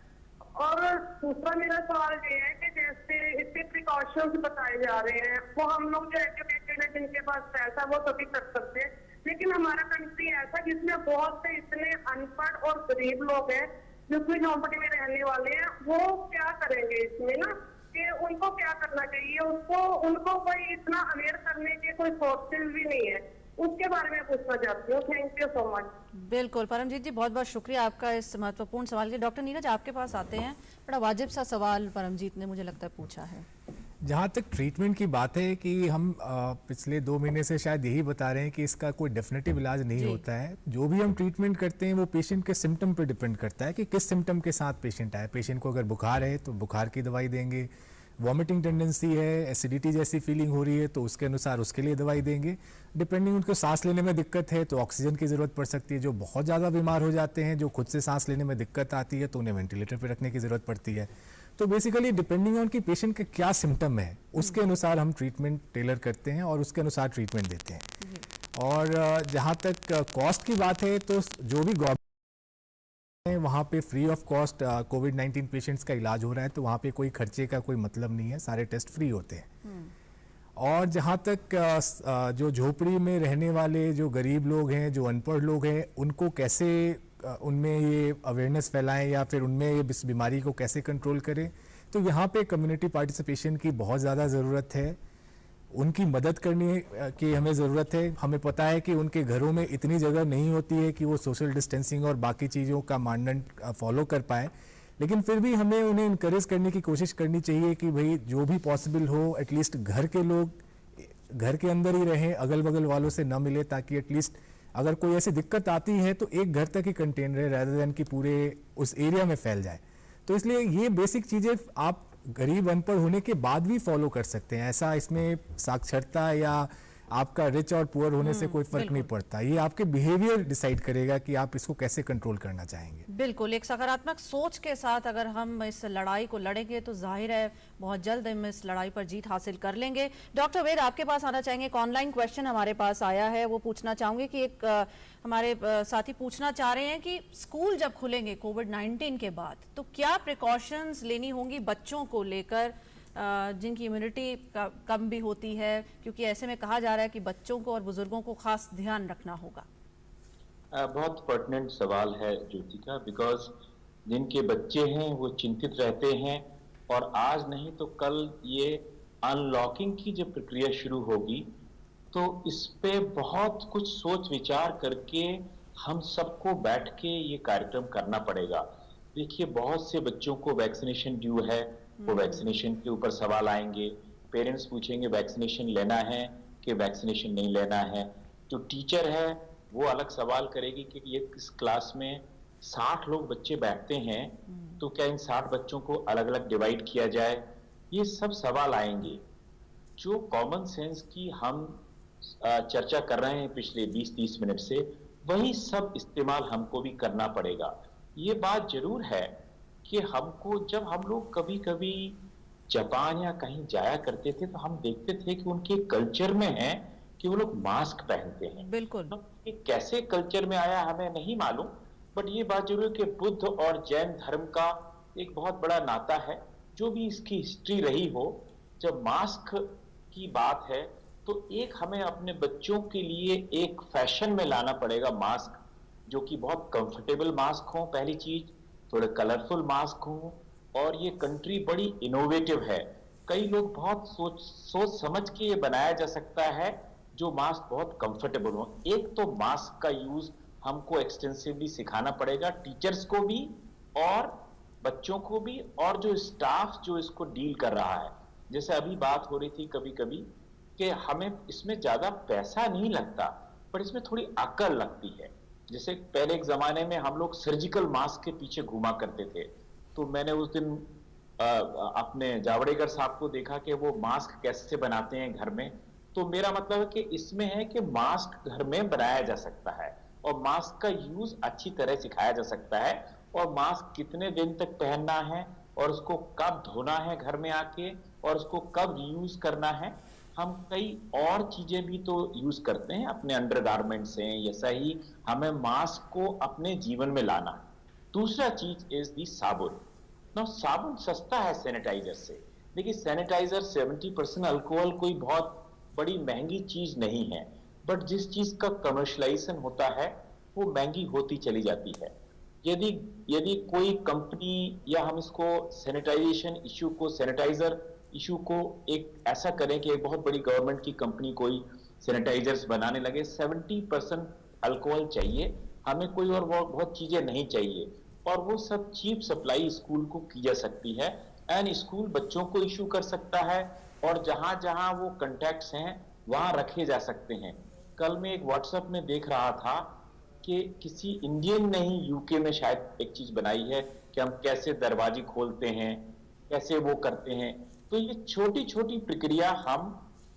और दूसरा मेरा सवाल ये है कि जैसे इसके प्रिकॉशंस बताए जा रहे हैं, वो हम लोग जो एजुकेटेड है, जिनके पास पैसा, वो सभी कर सकते हैं, लेकिन हमारा कंट्री ऐसा जिसमें बहुत से इतने अनपढ़ और गरीब लोग हैं जो कि झोंपड़ी में रहने वाले हैं, वो क्या करेंगे इसमें ना, कि उनको क्या करना चाहिए? उनको कोई इतना अवेयर करने के कोई सोर्सेज भी नहीं है, उसके बारे में पूछना चाहती हूँ. Thank you so much. बिल्कुल परमजीत जी, बहुत बहुत शुक्रिया आपका इस महत्वपूर्ण सवाल के. डॉक्टर नीरज, आपके पास आते हैं. बड़ा वाजिब सा सवाल परमजीत ने मुझे लगता है पूछा है. जहाँ तक ट्रीटमेंट की बात है कि हम पिछले 2 महीने से शायद यही बता रहे हैं कि इसका कोई डेफिनेटिव इलाज नहीं होता है. जो भी हम ट्रीटमेंट करते हैं वो पेशेंट के सिम्टम पे डिपेंड करता है कि किस सिम्टम के साथ पेशेंट आए. पेशेंट को अगर बुखार है तो बुखार की दवाई देंगे, वॉमिटिंग टेंडेंसी है, एसिडिटी जैसी फीलिंग हो रही है तो उसके अनुसार उसके लिए दवाई देंगे. डिपेंडिंग उनको सांस लेने में दिक्कत है तो ऑक्सीजन की ज़रूरत पड़ सकती है. जो बहुत ज़्यादा बीमार हो जाते हैं, जो खुद से सांस लेने में दिक्कत आती है, तो उन्हें वेंटिलेटर पर रखने की ज़रूरत पड़ती है. तो बेसिकली डिपेंडिंग ऑन कि पेशेंट के क्या सिम्टम है, उसके अनुसार हम ट्रीटमेंट टेलर करते हैं और उसके अनुसार ट्रीटमेंट देते हैं. और जहाँ तक कॉस्ट की बात है, तो जो भी गवर्नमेंट वहाँ पे free of cost covid patients का इलाज हो रहा है, तो वहाँ पे कोई खर्चे का कोई मतलब नहीं है, सारे टेस्ट फ्री होते हैं. और जहाँ तक जो झोपड़ी में रहने वाले जो गरीब लोग हैं, जो अनपढ़ लोग हैं, उनको कैसे उनमें ये अवेयरनेस फैलाएं या फिर उनमें ये इस बीमारी को कैसे कंट्रोल करें, तो यहाँ पे कम्युनिटी पार्टिसिपेशन की बहुत ज़्यादा ज़रूरत है. उनकी मदद करने की हमें ज़रूरत है. हमें पता है कि उनके घरों में इतनी जगह नहीं होती है कि वो सोशल डिस्टेंसिंग और बाकी चीज़ों का मानदंड फॉलो कर पाए, लेकिन फिर भी हमें उन्हें इनकरेज करने की कोशिश करनी चाहिए कि भाई जो भी पॉसिबल हो, एटलीस्ट घर के लोग घर के अंदर ही रहें, अगल बगल वालों से न मिले, ताकि एटलीस्ट अगर कोई ऐसी दिक्कत आती है तो एक घर तक ही कंटेन रहे, रादर देन कि पूरे उस एरिया में फैल जाए. तो इसलिए ये बेसिक चीज़ें आप गरीब अनपढ़ होने के बाद भी फॉलो कर सकते हैं. ऐसा इसमें साक्षरता या आपका रिच और पुअर होने से कोई फर्क नहीं पड़ता. ये आपके बिहेवियर डिसाइड करेगा कि आप इसको कैसे कंट्रोल करना चाहेंगे. बिल्कुल, एक सकारात्मक सोच के साथ अगर हम इस लड़ाई को लड़ेंगे तो जाहिर है बहुत जल्द हम इस लड़ाई पर जीत हासिल कर लेंगे. डॉक्टर वेद, आपके पास आना चाहेंगे. एक ऑनलाइन क्वेश्चन हमारे पास आया है, वो पूछना चाहूंगी कि एक हमारे साथी पूछना चाह रहे हैं कि स्कूल जब खुलेंगे कोविड-19 के बाद, तो क्या प्रिकॉशंस लेनी होंगी बच्चों को लेकर जिनकी इम्यूनिटी कम भी होती है, क्योंकि ऐसे में कहा जा रहा है कि बच्चों को और बुजुर्गों को खास ध्यान रखना होगा. बहुत पर्टिनेंट सवाल है ज्योतिका, बिकॉज जिनके बच्चे हैं वो चिंतित रहते हैं, और आज नहीं तो कल ये अनलॉकिंग की जब प्रक्रिया शुरू होगी तो इस पे बहुत कुछ सोच विचार करके हम सबको बैठ के ये कार्यक्रम करना पड़ेगा. देखिए, बहुत से बच्चों को वैक्सीनेशन ड्यू है, वो वैक्सीनेशन के ऊपर सवाल आएंगे. पेरेंट्स पूछेंगे वैक्सीनेशन लेना है कि वैक्सीनेशन नहीं लेना है. जो टीचर है वो अलग सवाल करेगी कि ये इस क्लास में 60 लोग बच्चे बैठते हैं, तो क्या इन 60 बच्चों को अलग अलग डिवाइड किया जाए. ये सब सवाल आएंगे। जो कॉमन सेंस की हम चर्चा कर रहे हैं पिछले 20-30 मिनट से, वही सब इस्तेमाल हमको भी करना पड़ेगा। ये बात जरूर है कि हमको, जब हम लोग कभी कभी जापान या कहीं जाया करते थे तो हम देखते थे कि उनके कल्चर में है कि वो लोग मास्क पहनते हैं। बिल्कुल। ये कैसे कल्चर में आया हमें नहीं मालूम, बट ये बात जरूर है कि बुद्ध और जैन धर्म का एक बहुत बड़ा नाता है। जो भी इसकी हिस्ट्री रही हो, जब मास्क की बात है तो एक हमें अपने बच्चों के लिए एक फैशन में लाना पड़ेगा मास्क, जो कि बहुत कंफर्टेबल मास्क हो, पहली चीज, थोड़े कलरफुल मास्क हो, और ये कंट्री बड़ी इनोवेटिव है। कई लोग बहुत सोच समझ के ये बनाया जा सकता है जो मास्क बहुत कंफर्टेबल हो। एक तो मास्क का यूज हमको एक्सटेंसिवली सिखाना पड़ेगा, टीचर्स को भी और बच्चों को भी, और जो स्टाफ जो इसको डील कर रहा है। जैसे अभी बात हो रही थी कभी कभी कि हमें इसमें ज्यादा पैसा नहीं लगता, पर इसमें थोड़ी अकल लगती है। जैसे पहले एक जमाने में हम लोग सर्जिकल मास्क के पीछे घूमा करते थे, तो मैंने उस दिन अपने जावड़ेकर साहब को देखा कि वो मास्क कैसे बनाते हैं घर में। तो मेरा मतलब है कि इसमें है कि मास्क घर में बनाया जा सकता है और मास्क का यूज अच्छी तरह सिखाया जा सकता है, और मास्क कितने दिन तक पहनना है और उसको कब धोना है घर में आके, और उसको कब यूज करना है। हम कई और चीजें भी तो यूज करते हैं अपने अंडरगारमेंट से, ऐसा ही हमें मास्क को अपने जीवन में लाना है। दूसरा चीज इज दी साबुन। ना साबुन सस्ता है सैनिटाइजर से। देखिए सैनिटाइजर 70% अल्कोहल कोई बहुत बड़ी महंगी चीज नहीं है, बट जिस चीज का कमर्शलाइजेशन होता है वो महंगी होती चली जाती है। यदि कोई कंपनी या हम इसको सैनिटाइजेशन इश्यू को, सैनिटाइजर इशू को एक ऐसा करें कि एक बहुत बड़ी गवर्नमेंट की कंपनी कोई सैनिटाइजर्स बनाने लगे, 70% अल्कोहल चाहिए हमें, कोई और बहुत चीजें नहीं चाहिए, और वो सब चीप सप्लाई स्कूल को की जा सकती है, एंड स्कूल बच्चों को इशू कर सकता है, और जहां जहां वो कंटैक्ट्स हैं वहां रखे जा सकते हैं। कल मैं एक व्हाट्सएप में देख रहा था कि किसी इंडियन ने ही यूके में शायद एक चीज बनाई है कि हम कैसे दरवाजे खोलते हैं, कैसे वो करते हैं। तो ये छोटी छोटी प्रक्रिया हम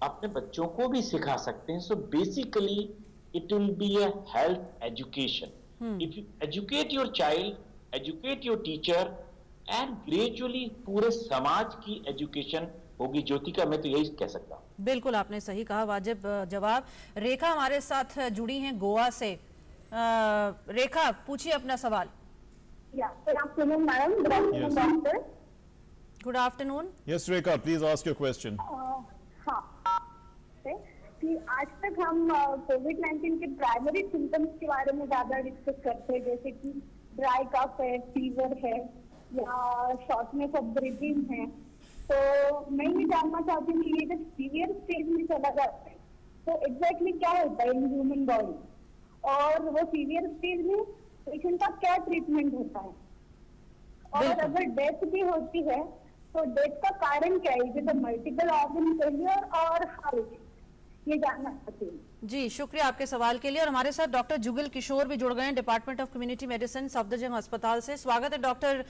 अपने बच्चों को भी सिखा सकते हैं। So basically it will be a health education. If you educate your child, educate your teacher, and gradually पूरे समाज की एजुकेशन होगी। ज्योतिका, मैं तो यही कह सकता हूँ। बिल्कुल, आपने सही कहा, वाजिब जवाब। रेखा हमारे साथ जुड़ी हैं गोवा से। रेखा, पूछिए अपना सवाल। Good afternoon madam. Good afternoon doctor. Good afternoon. Yes Rekha, please ask your question. हाँ, कि आज तक हम कोविड-19 के प्राइमरी सिम्टम्स के बारे में ज्यादा डिस्कस करते हैं, जैसे कि ड्राई कफ है, फीवर है, या शॉर्टनेस ऑफ ब्रीथिंग है। तो मैं ये जानना चाहती हूँ कि ये जब सीवियर स्टेज में चला जाता है तो एग्जैक्टली क्या होता है इन ह्यूमन बॉडी, और वो सीवियर स्टेज में पेशेंट का क्या ट्रीटमेंट होता है, और अगर डेथ भी होती है तो डेथ का कारण क्या है, जैसे मल्टीपल ऑर्गन फेलियर और हार्ट, ये जानना चाहती हूँ। जी, शुक्रिया आपके सवाल के लिए। और हमारे साथ डॉक्टर जुगल किशोर भी जुड़ गए हैं, department of community medicine Safdarjung अस्पताल से। स्वागत है डॉक्टर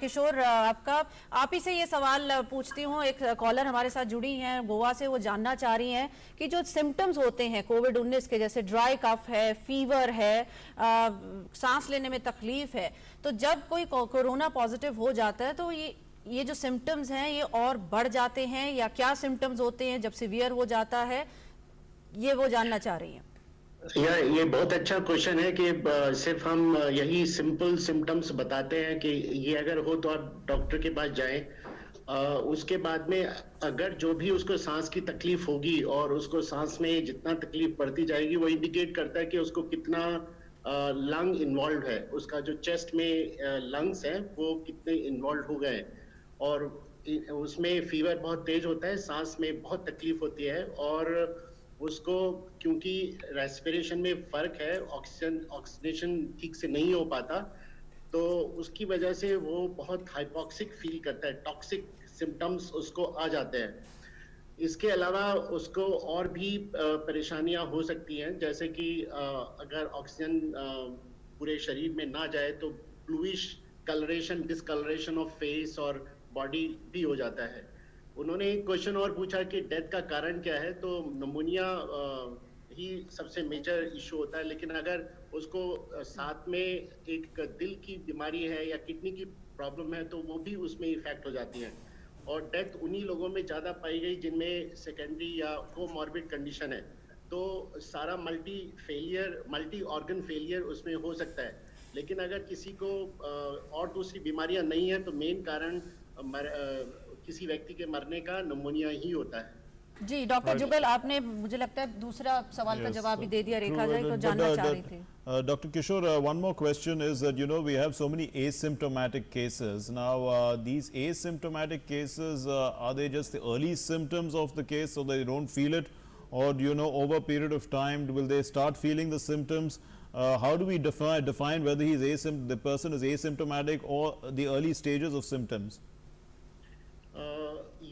किशोर आपका। आप ही से ये सवाल पूछती हूँ, एक कॉलर हमारे साथ जुड़ी हैं गोवा से, वो जानना चाह रही हैं कि जो सिम्टम्स होते हैं कोविड-19 के, जैसे ड्राई कफ है, फीवर है, सांस लेने में तकलीफ है, तो जब कोई कोरोना पॉजिटिव हो जाता है तो ये जो सिम्टम्स हैं ये और बढ़ जाते हैं, या क्या सिम्टम्स होते हैं जब सीवियर हो जाता है, ये वो जानना चाह रही हैं। ये बहुत अच्छा क्वेश्चन है कि सिर्फ हम यही सिंपल सिम्टम्स बताते हैं कि ये अगर हो तो आप डॉक्टर के पास जाएं। उसके बाद में अगर जो भी उसको सांस की तकलीफ होगी और उसको सांस में जितना तकलीफ बढ़ती जाएगी वो इंडिकेट करता है कि उसको कितना लंग इन्वॉल्व है, उसका जो चेस्ट में लंग्स है वो कितने इन्वॉल्व हो गए, और उसमें फीवर बहुत तेज होता है, सांस में बहुत तकलीफ होती है, और उसको क्योंकि रेस्पिरेशन में फर्क है, ऑक्सीजनेशन ठीक से नहीं हो पाता, तो उसकी वजह से वो बहुत हाइपोक्सिक फील करता है, टॉक्सिक सिम्टम्स उसको आ जाते हैं। इसके अलावा उसको और भी परेशानियां हो सकती हैं, जैसे कि अगर ऑक्सीजन पूरे शरीर में ना जाए तो bluish colouration, discolouration of face और बॉडी भी हो जाता है। उन्होंने एक क्वेश्चन और पूछा कि डेथ का कारण क्या है, तो निमोनिया ही सबसे मेजर इशू होता है, लेकिन अगर उसको साथ में एक दिल की बीमारी है या किडनी की प्रॉब्लम है तो वो भी उसमें इफेक्ट हो जाती है। और डेथ उन्हीं लोगों में ज़्यादा पाई गई जिनमें सेकेंडरी या कोमॉर्बिड कंडीशन है, तो सारा मल्टी ऑर्गन फेलियर उसमें हो सकता है। लेकिन अगर किसी को और दूसरी बीमारियां नहीं है तो मेन कारण किसी व्यक्ति के मरने का निमोनिया ही होता है। जी डॉक्टर जुगल, आपने मुझे लगता है दूसरा सवाल का जवाब भी दे दिया। रेखा जी को जानना चाह रही थी। Dr. Kishore, one more question is that, you know, we have so many asymptomatic cases. Now, these asymptomatic cases, are they just the early symptoms of the case so they don't feel it? Or, you know, over a period of time, will they start feeling the symptoms? How do we define whether the person is asymptomatic or the early stages of symptoms?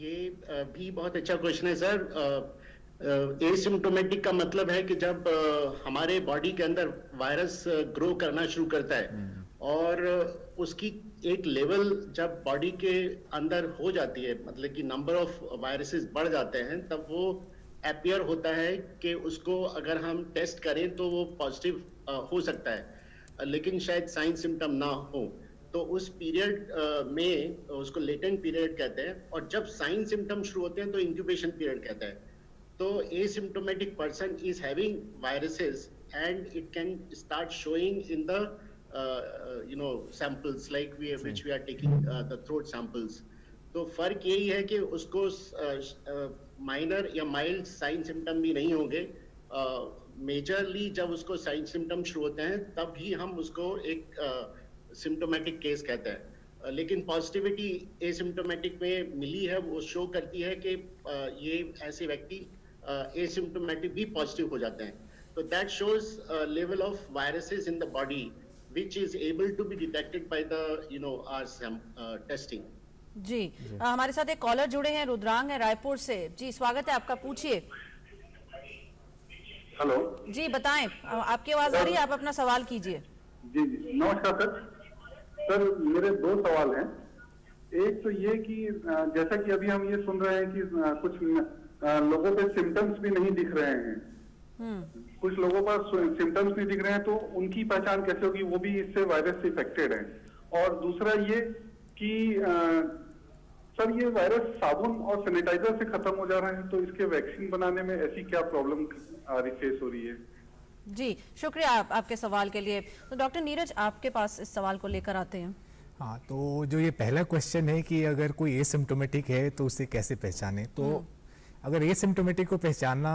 ये भी बहुत अच्छा question है sir. Asymptomatic का मतलब है कि जब हमारे बॉडी के अंदर वायरस ग्रो करना शुरू करता है और उसकी एक लेवल जब बॉडी के अंदर हो जाती है, मतलब कि नंबर ऑफ वायरसेस बढ़ जाते हैं, तब वो अपीयर होता है कि उसको अगर हम टेस्ट करें तो वो पॉजिटिव हो सकता है, लेकिन शायद साइन सिम्टम ना हो। तो उस पीरियड में उसको लेटेंट पीरियड कहते हैं, और जब साइन सिम्टम शुरू होते हैं तो इंक्यूबेशन पीरियड कहते हैं। तो asymptomatic person is having viruses and it can start showing in the samples like which we are taking the throat samples. तो फर्क यही है कि उसको माइनर या माइल्ड साइन सिम्टम भी नहीं होंगे। मेजरली जब उसको साइन सिम्टम शुरू होते हैं तब ही हम उसको एक सिम्टोमेटिक केस कहते हैं। लेकिन पॉजिटिविटी एसिम्टोमेटिक में मिली है, वो शो करती है कि ये ऐसे व्यक्ति एसिम्टोमेटिक भी पॉजिटिव हो जाते हैं। तो that shows level of viruses in the body which is able to be detected by the our testing. जी हमारे साथ एक कॉलर जुड़े हैं, रुद्रांग है रायपुर से। जी स्वागत है आपका, पूछिए। हेलो जी बताएं, आपकी आवाज आ रही है, आप अपना सवाल कीजिए। जी जी नमस्कार सर। मेरे दो सवाल हैं। एक तो ये कि जैसा कि अभी हम ये सुन रहे हैं कि कुछ लोगों पे सिम्टम्स भी नहीं दिख रहे हैं, कुछ लोगों पर सिम्टम्स नहीं दिख रहे हैं, तो उनकी पहचान कैसे होगी, वो भी इससे वायरस से इफेक्टेड है। और दूसरा ये कि सर ये वायरस साबुन और सैनिटाइजर से खत्म हो जा रहे हैं, तो इसके वैक्सीन बनाने में ऐसी क्या प्रॉब्लम फेस हो रही है? जी शुक्रिया आपके सवाल के लिए। तो डॉक्टर नीरज आपके पास इस सवाल को लेकर आते हैं। हाँ, तो जो ये पहला क्वेश्चन है कि अगर कोई एसिम्प्टोमेटिक है तो उसे कैसे पहचाने, तो अगर एसिम्प्टोमेटिक को पहचानना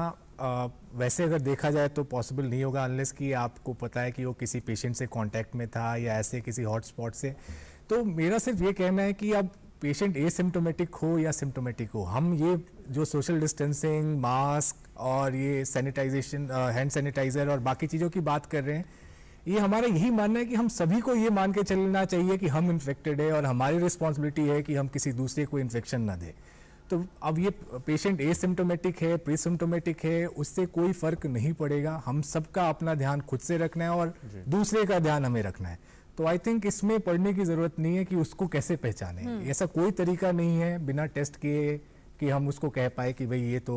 वैसे अगर देखा जाए तो पॉसिबल नहीं होगा अनलेस कि आपको पता है कि वो किसी पेशेंट से कांटेक्ट में था या ऐसे किसी हॉटस्पॉट से। तो मेरा सिर्फ ये कहना है कि अब पेशेंट एसिम्प्टोमेटिक हो या सिम्प्टोमेटिक हो, हम ये जो सोशल डिस्टेंसिंग, मास्क और ये सैनिटाइजेशन, हैंड सैनिटाइज़र और बाकी चीज़ों की बात कर रहे हैं, ये हमारा यही मानना है कि हम सभी को ये मान के चलना चाहिए कि हम इन्फेक्टेड है और हमारी रिस्पॉन्सिबिलिटी है कि हम किसी दूसरे को इन्फेक्शन ना दें। तो अब ये पेशेंट एसिम्प्टोमेटिक है, प्री-सिम्प्टोमेटिक है, उससे कोई फ़र्क नहीं पड़ेगा। हम सबका अपना ध्यान खुद से रखना है और दूसरे का ध्यान हमें रखना है। तो आई थिंक इसमें पढ़ने की ज़रूरत नहीं है कि उसको कैसे पहचानें। ऐसा कोई तरीका नहीं है बिना टेस्ट किए कि हम उसको कह पाए कि भाई ये तो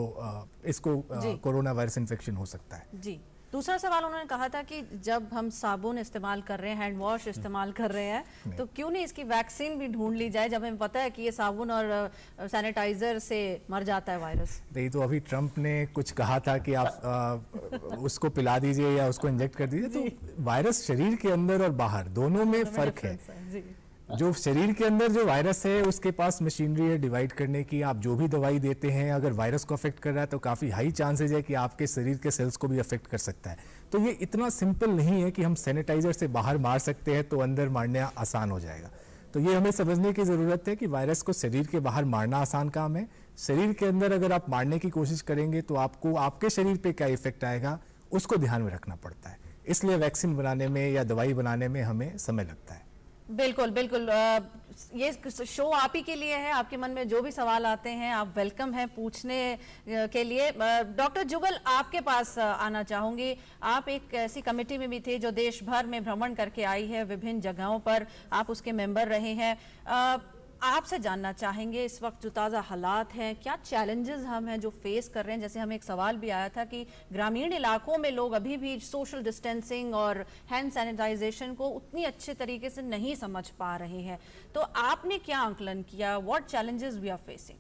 इसको कोरोना वायरस इन्फेक्शन हो सकता है। जी दूसरा सवाल उन्होंने कहा था कि जब हम साबुन इस्तेमाल कर रहे हैं, हैंड वॉश इस्तेमाल कर रहे हैं, तो क्यों नहीं इसकी वैक्सीन भी ढूंढ ली जाए जब हमें पता है कि ये साबुन और सैनिटाइजर से मर जाता है वायरस। नहीं तो अभी ट्रंप ने कुछ कहा था कि आप उसको पिला दीजिए या उसको इंजेक्ट कर दीजिए। तो वायरस शरीर के अंदर और बाहर दोनों में फर्क है। जो शरीर के अंदर जो वायरस है उसके पास मशीनरी है डिवाइड करने की। आप जो भी दवाई देते हैं अगर वायरस को अफेक्ट कर रहा है तो काफ़ी हाई चांसेस है कि आपके शरीर के सेल्स को भी अफेक्ट कर सकता है। तो ये इतना सिंपल नहीं है कि हम सैनिटाइजर से बाहर मार सकते हैं तो अंदर मारना आसान हो जाएगा। तो ये हमें समझने की ज़रूरत है कि वायरस को शरीर के बाहर मारना आसान काम है, शरीर के अंदर अगर आप मारने की कोशिश करेंगे तो आपको आपके शरीर पे क्या इफेक्ट आएगा उसको ध्यान में रखना पड़ता है। इसलिए वैक्सीन बनाने में या दवाई बनाने में हमें समय लगता है। बिल्कुल बिल्कुल, ये शो आप ही के लिए है। आपके मन में जो भी सवाल आते हैं आप वेलकम हैं पूछने के लिए। डॉक्टर जुगल आपके पास आना चाहूँगी। आप एक ऐसी कमेटी में भी थे जो देश भर में भ्रमण करके आई है, विभिन्न जगहों पर आप उसके मेंबर रहे हैं। आपसे जानना चाहेंगे इस वक्त जो ताज़ा हालात हैं, क्या चैलेंजेस हम हैं जो फेस कर रहे हैं। जैसे हमें एक सवाल भी आया था कि ग्रामीण इलाकों में लोग अभी भी सोशल डिस्टेंसिंग और हैंड सैनिटाइजेशन को उतनी अच्छे तरीके से नहीं समझ पा रहे हैं, तो आपने क्या आंकलन किया, what challenges we are facing?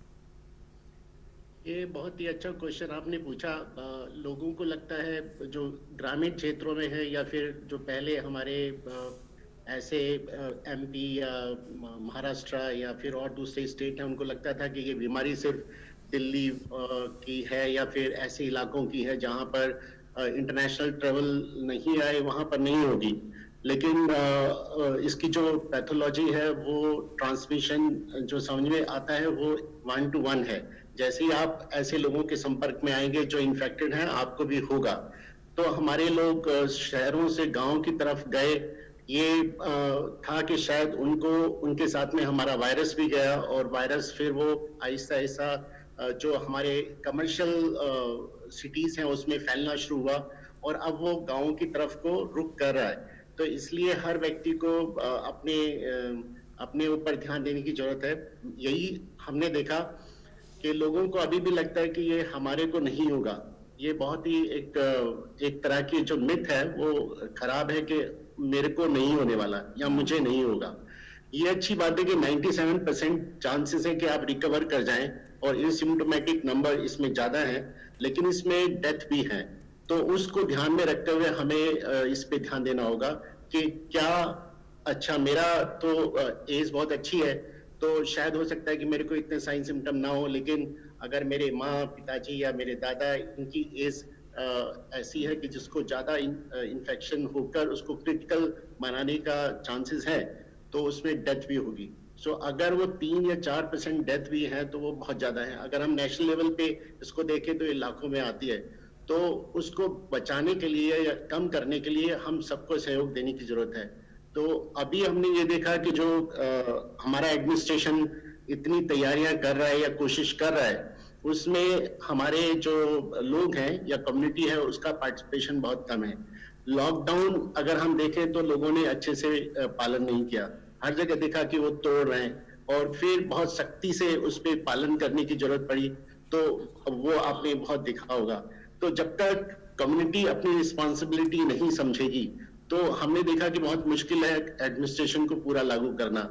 ये बहुत ही अच्छा क्वेश्चन आपने पूछा। लोगों को लगता है जो ग्रामीण क्षेत्रों में है या फिर जो पहले हमारे ऐसे एमपी या महाराष्ट्र या फिर और दूसरे स्टेट हैं, उनको लगता था कि ये बीमारी सिर्फ दिल्ली की है या फिर ऐसे इलाकों की है जहाँ पर इंटरनेशनल ट्रेवल नहीं आए, वहाँ पर नहीं होगी। लेकिन इसकी जो पैथोलॉजी है वो ट्रांसमिशन जो समझ में आता है वो 1 to 1 है। जैसे ही आप ऐसे लोगों के संपर्क में आएंगे जो इन्फेक्टेड हैं, आपको भी होगा। तो हमारे लोग शहरों से गांव की तरफ गए, ये था कि शायद उनको उनके साथ में हमारा वायरस भी गया और वायरस फिर वो आहिस्ता आहिस्ता जो हमारे कमर्शियल सिटीज हैं उसमें फैलना शुरू हुआ और अब वो गाँव की तरफ को रुख कर रहा है। तो इसलिए हर व्यक्ति को अपने ऊपर ध्यान देने की जरूरत है। यही हमने देखा कि लोगों को अभी भी लगता है कि ये हमारे को नहीं होगा। ये बहुत ही एक तरह की जो मिथ है वो खराब है कि मेरे को नहीं होने वाला या मुझे नहीं होगा। ये अच्छी बात है कि 97% चांसेस है कि आप रिकवर कर जाएं और एसिम्प्टोमेटिक नंबर इसमें ज्यादा है, लेकिन इसमें डेथ भी है। तो उसको ध्यान में रखते हुए हमें इस पे ध्यान देना होगा कि क्या अच्छा मेरा तो एज बहुत अच्छी है, तो शायद हो सकता है कि मेरे को इतने साइन सिम्टम ना हो, लेकिन अगर मेरे माँ पिताजी या मेरे दादा इनकी एज ऐसी है कि जिसको ज्यादा इन्फेक्शन होकर उसको क्रिटिकल बनाने का चांसेस है, तो उसमें डेथ भी होगी। सो अगर वो 3 या 4% डेथ भी है तो वो बहुत ज्यादा है। अगर हम नेशनल लेवल पे इसको देखें तो ये लाखों में आती है। तो उसको बचाने के लिए या कम करने के लिए हम सबको सहयोग देने की जरूरत है। तो अभी हमने ये देखा कि जो हमारा एडमिनिस्ट्रेशन इतनी तैयारियां कर रहा है या कोशिश कर रहा है, उसमें हमारे जो लोग हैं या कम्युनिटी है उसका पार्टिसिपेशन बहुत कम है। लॉकडाउन अगर हम देखें तो लोगों ने अच्छे से पालन नहीं किया। हर जगह देखा कि वो तोड़ रहे हैं और फिर बहुत सख्ती से उस पर पालन करने की जरूरत पड़ी, तो वो आपने बहुत देखा होगा। तो जब तक कम्युनिटी अपनी रिस्पॉन्सिबिलिटी नहीं समझेगी तो हमने देखा कि बहुत मुश्किल है एडमिनिस्ट्रेशन को पूरा लागू करना।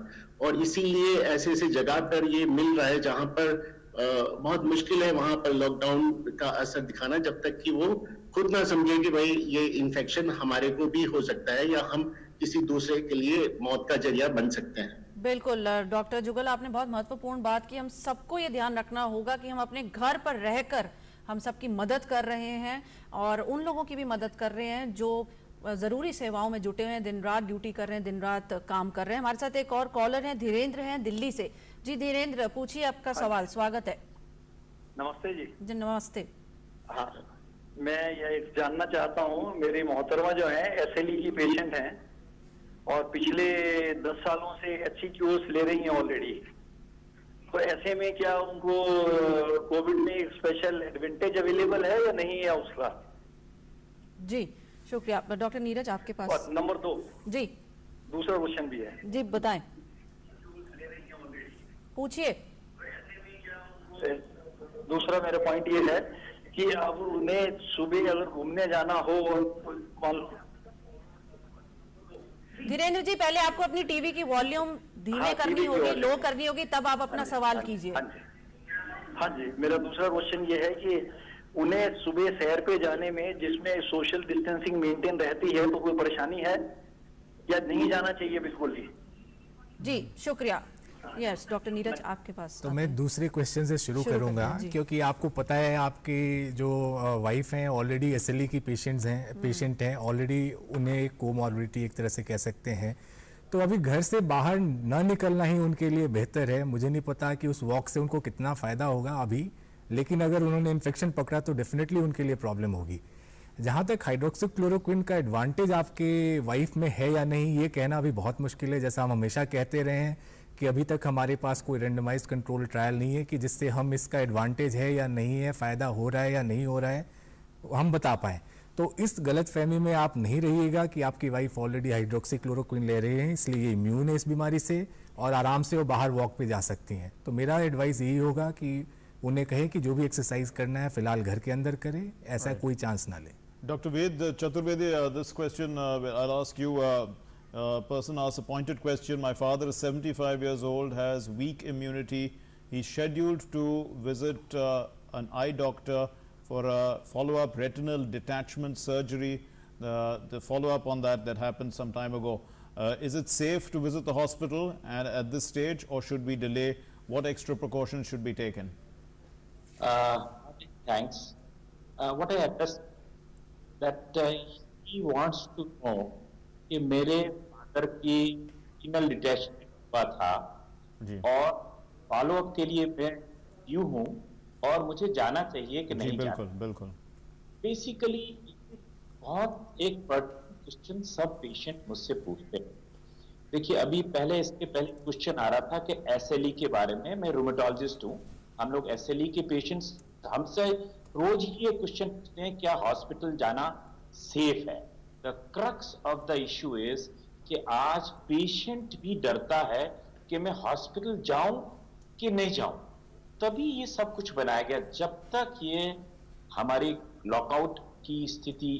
और इसीलिए ऐसे ऐसे जगह पर ये मिल रहा है जहां पर बहुत मुश्किल है वहां पर लॉकडाउन का असर दिखाना, जब तक कि वो खुद ना समझे कि भाई ये इन्फेक्शन हमारे को भी हो सकता है या हम किसी दूसरे के लिए मौत का जरिया बन सकते हैं। बिल्कुल डॉक्टर जुगल, आपने बहुत महत्वपूर्ण बात की। हम सबको ये ध्यान रखना होगा कि हम अपने घर पर रहकर हम सबकी मदद कर रहे हैं और उन लोगों की भी मदद कर रहे हैं जो ज़रूरी सेवाओं में जुटे हुए हैं, दिन रात ड्यूटी कर रहे हैं, दिन रात काम कर रहे हैं। हमारे साथ एक और कॉलर हैं, धीरेन्द्र हैं दिल्ली से। जी धीरेन्द्र, पूछिए आपका सवाल, स्वागत है। नमस्ते जी। जी नमस्ते। हाँ, मैं ये जानना चाहता हूँ, मेरी मोहतरमा जो है SLE की पेशेंट हैं और पिछले 10 सालों से अच्छी क्यूर्स ले रही हैं ऑलरेडी। तो ऐसे में क्या उनको कोविड में एक स्पेशल एडवांटेज अवेलेबल है या नहीं है उसका? जी शुक्रिया। डॉक्टर नीरज आपके पास। और नंबर 2 जी दूसरा क्वेश्चन भी है। जी बताएं, पूछिए। दूसरा मेरा पॉइंट ये है कि अब उन्हें सुबह अगर घूमने जाना हो, धीरेन्द्र जी पहले आपको अपनी टीवी की वॉल्यूम धीमे करनी होगी, लो करनी होगी, तब आप अपना सवाल कीजिए। हाँ जी, मेरा दूसरा क्वेश्चन ये है कि उन्हें सुबह सैर पे जाने में जिसमें सोशल डिस्टेंसिंग मेंटेन रहती है तो कोई परेशानी है या नहीं जाना चाहिए बिल्कुल ही? जी शुक्रिया। यस डॉक्टर नीरज आपके पास। तो मैं दूसरे क्वेश्चन से शुरू करूंगा, क्योंकि आपको पता है आपकी जो वाइफ हैं ऑलरेडी SLE की पेशेंट हैं ऑलरेडी, उन्हें कोमॉर्बिडिटी एक तरह से कह सकते हैं। तो अभी घर से बाहर ना निकलना ही उनके लिए बेहतर है। मुझे नहीं पता कि उस वॉक से उनको कितना फ़ायदा होगा अभी, लेकिन अगर उन्होंने इन्फेक्शन पकड़ा तो डेफिनेटली उनके लिए प्रॉब्लम होगी। जहाँ तक हाइड्रोक्सीक्लोरोक्विन का एडवांटेज आपके वाइफ में है या नहीं, ये कहना अभी बहुत मुश्किल है। जैसा हम हमेशा कहते रहे हैं कि अभी तक हमारे पास कोई रेंडमाइज्ड कंट्रोल ट्रायल नहीं है कि जिससे हम इसका एडवांटेज है या नहीं है, फ़ायदा हो रहा है या नहीं हो रहा है, हम बता पाएँ। तो इस गलत फहमी में आप नहीं रहिएगा कि आपकी वाइफ ऑलरेडी हाइड्रोक्सीक्लोरोक्विन ले रहे हैं इसलिए ये इम्यून है इस बीमारी से। और आराम से वो बाहर वॉक पे जा सकती हैं। तो मेरा एडवाइस यही होगा कि उन्हें कहें कि जो भी एक्सरसाइज करना है फिलहाल घर के अंदर करें, ऐसा कोई चांस ना लें। Dr. Ved Chaturvedi, this question I'll ask you. Person asks a pointed question. My father is 75 years old, has weak immunity. He's scheduled to visit an eye doctor for a follow-up retinal detachment surgery. The follow-up on that happened some time ago. Is it safe to visit the hospital and at this stage, or should we delay? What extra precautions should be taken? Thanks. What I understand that he wants to know कि मेरे father की retinal detachment हुआ था और follow up के लिए मैं due हूँ और मुझे जाना चाहिए कि नहीं जाना। बिल्कुल। बेसिकली बहुत एक क्वेश्चन सब पेशेंट मुझसे पूछते हैं। देखिए अभी इसके पहले क्वेश्चन आ रहा था कि SLE के बारे में। मैं रूमेटोलॉजिस्ट हूँ, हम लोग SLE के पेशेंट्स हमसे रोज ही ये क्वेश्चन पूछते हैं, क्या हॉस्पिटल जाना सेफ है? The crux of the issue is कि आज पेशेंट भी डरता है कि मैं हॉस्पिटल जाऊं कि नहीं जाऊं। तभी ये सब कुछ बनाया गया। जब तक ये हमारी लॉकआउट की स्थिति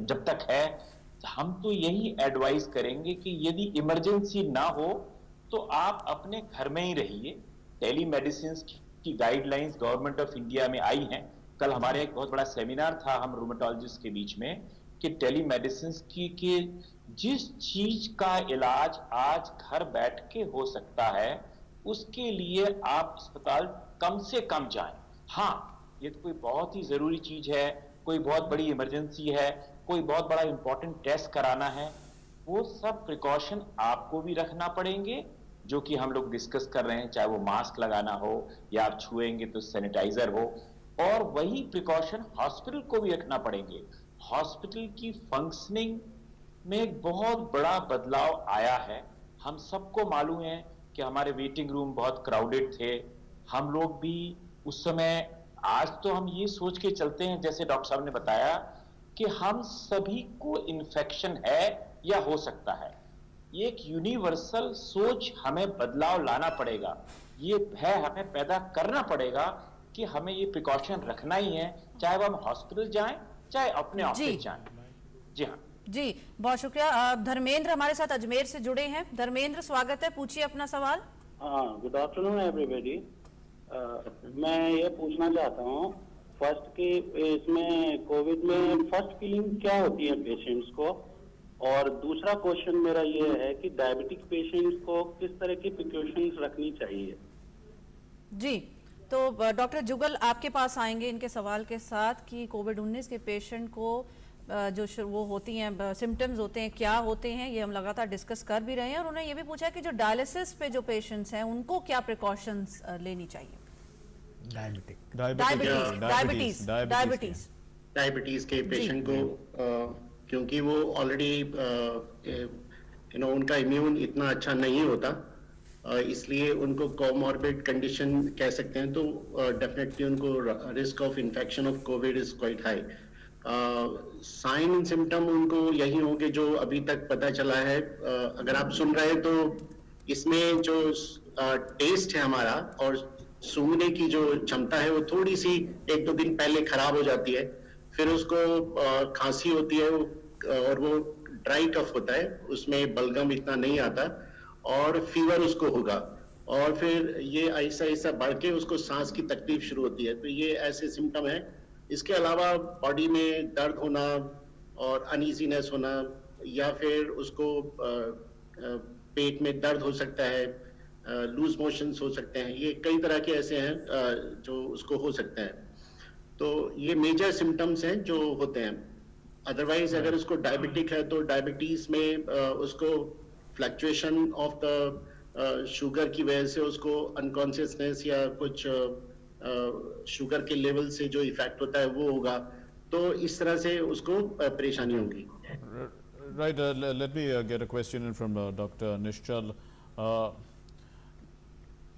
जब तक है, हम तो यही एडवाइस करेंगे कि यदि इमरजेंसी ना हो तो आप अपने घर में ही रहिए। टेली मेडिसिन की गाइडलाइंस गवर्नमेंट ऑफ इंडिया में आई हैं। कल हमारे एक बहुत बड़ा सेमिनार था हम रूमेटोलॉजिस्ट के बीच में कि टेली मेडिसिन की जिस चीज का इलाज आज घर बैठ के हो सकता है उसके लिए आप अस्पताल कम से कम जाएं। हाँ, ये तो कोई बहुत ही जरूरी चीज है, कोई बहुत बड़ी इमरजेंसी है, कोई बहुत बड़ा इंपॉर्टेंट टेस्ट कराना है, वो सब प्रिकॉशन आपको भी रखना पड़ेंगे, जो कि हम लोग डिस्कस कर रहे हैं, चाहे वो मास्क लगाना हो या आप छुएंगे तो सैनिटाइजर हो। और वही प्रिकॉशन हॉस्पिटल को भी रखना पड़ेंगे। हॉस्पिटल की फंक्शनिंग में एक बहुत बड़ा बदलाव आया है। हम सबको मालूम है कि हमारे वेटिंग रूम बहुत क्राउडेड थे। हम लोग भी उस समय, आज तो हम ये सोच के चलते हैं जैसे डॉक्टर साहब ने बताया कि हम सभी को इन्फेक्शन है या हो सकता है। ये एक यूनिवर्सल सोच हमें बदलाव लाना पड़ेगा। ये भय हमें पैदा करना पड़ेगा कि हमें ये प्रिकॉशन रखना ही है, चाहे वो हम हॉस्पिटल जाएं चाहे अपने ऑफिस जाएं। जी हाँ जी, बहुत शुक्रिया। धर्मेंद्र हमारे साथ अजमेर से जुड़े हैं। धर्मेंद्र, स्वागत है, पूछिए अपना सवाल। हाँ, गुड आफ्टरनून एवरीबॉडी। मैं ये पूछना चाहता हूँ फर्स्ट कि इसमें कोविड में फर्स्ट फीलिंग क्या होती है पेशेंट्स को, और दूसरा क्वेश्चन मेरा ये है कि डायबिटिक पेशेंट्स को किस तरह की प्रिकॉशंस रखनी चाहिए। जी, तो डॉक्टर जुगल आपके पास आएंगे इनके सवाल के साथ कि कोविड-19 के पेशेंट को जो वो होती हैं सिम्टम्स होते हैं, क्या होते हैं, ये हम लगातार डिस्कस कर भी रहे हैं। और उन्होंने ये भी पूछा है कि जो डायलिसिस पे जो पेशेंट्स हैं उनको क्या प्रिकॉशंस लेनी चाहिए। डायबिटीज के पेशेंट को क्योंकि वो ऑलरेडी उनका इम्यून इतना अच्छा नहीं होता, इसलिए उनको कोमॉर्बिड कंडीशन कह सकते हैं, तो डेफिनेटली उनको risk of infection of Covid is quite high. Sign and symptom उनको यही होंगे जो अभी तक पता चला है। अगर आप सुन रहे हैं तो इसमें जो टेस्ट है हमारा और सूंघने की जो क्षमता है वो थोड़ी सी 1-2 दिन पहले खराब हो जाती है, फिर उसको खांसी होती है और वो ड्राई कफ होता है, उसमें बलगम इतना नहीं आता और फीवर उसको होगा, और फिर ये ऐसा ऐसा बढ़ के उसको सांस की तकलीफ शुरू होती है। तो ये ऐसे सिम्टम है। इसके अलावा बॉडी में दर्द होना और अनईजीनेस होना, या फिर उसको पेट में दर्द हो सकता है, लूज मोशंस हो सकते हैं, ये कई तरह के ऐसे हैं जो उसको हो सकते हैं। तो ये मेजर सिम्टम्स हैं जो होते हैं। अदरवाइज अगर उसको डायबिटिक है तो डायबिटीज में उसको फ्लक्चुएशन ऑफ द शुगर की वजह से उसको अनकॉन्शियसनेस या कुछ शुगर के लेवल से जो इफेक्ट होता है वो होगा, तो इस तरह से उसको परेशानी होगी। Right, let me get a question in from Dr. Nishchal.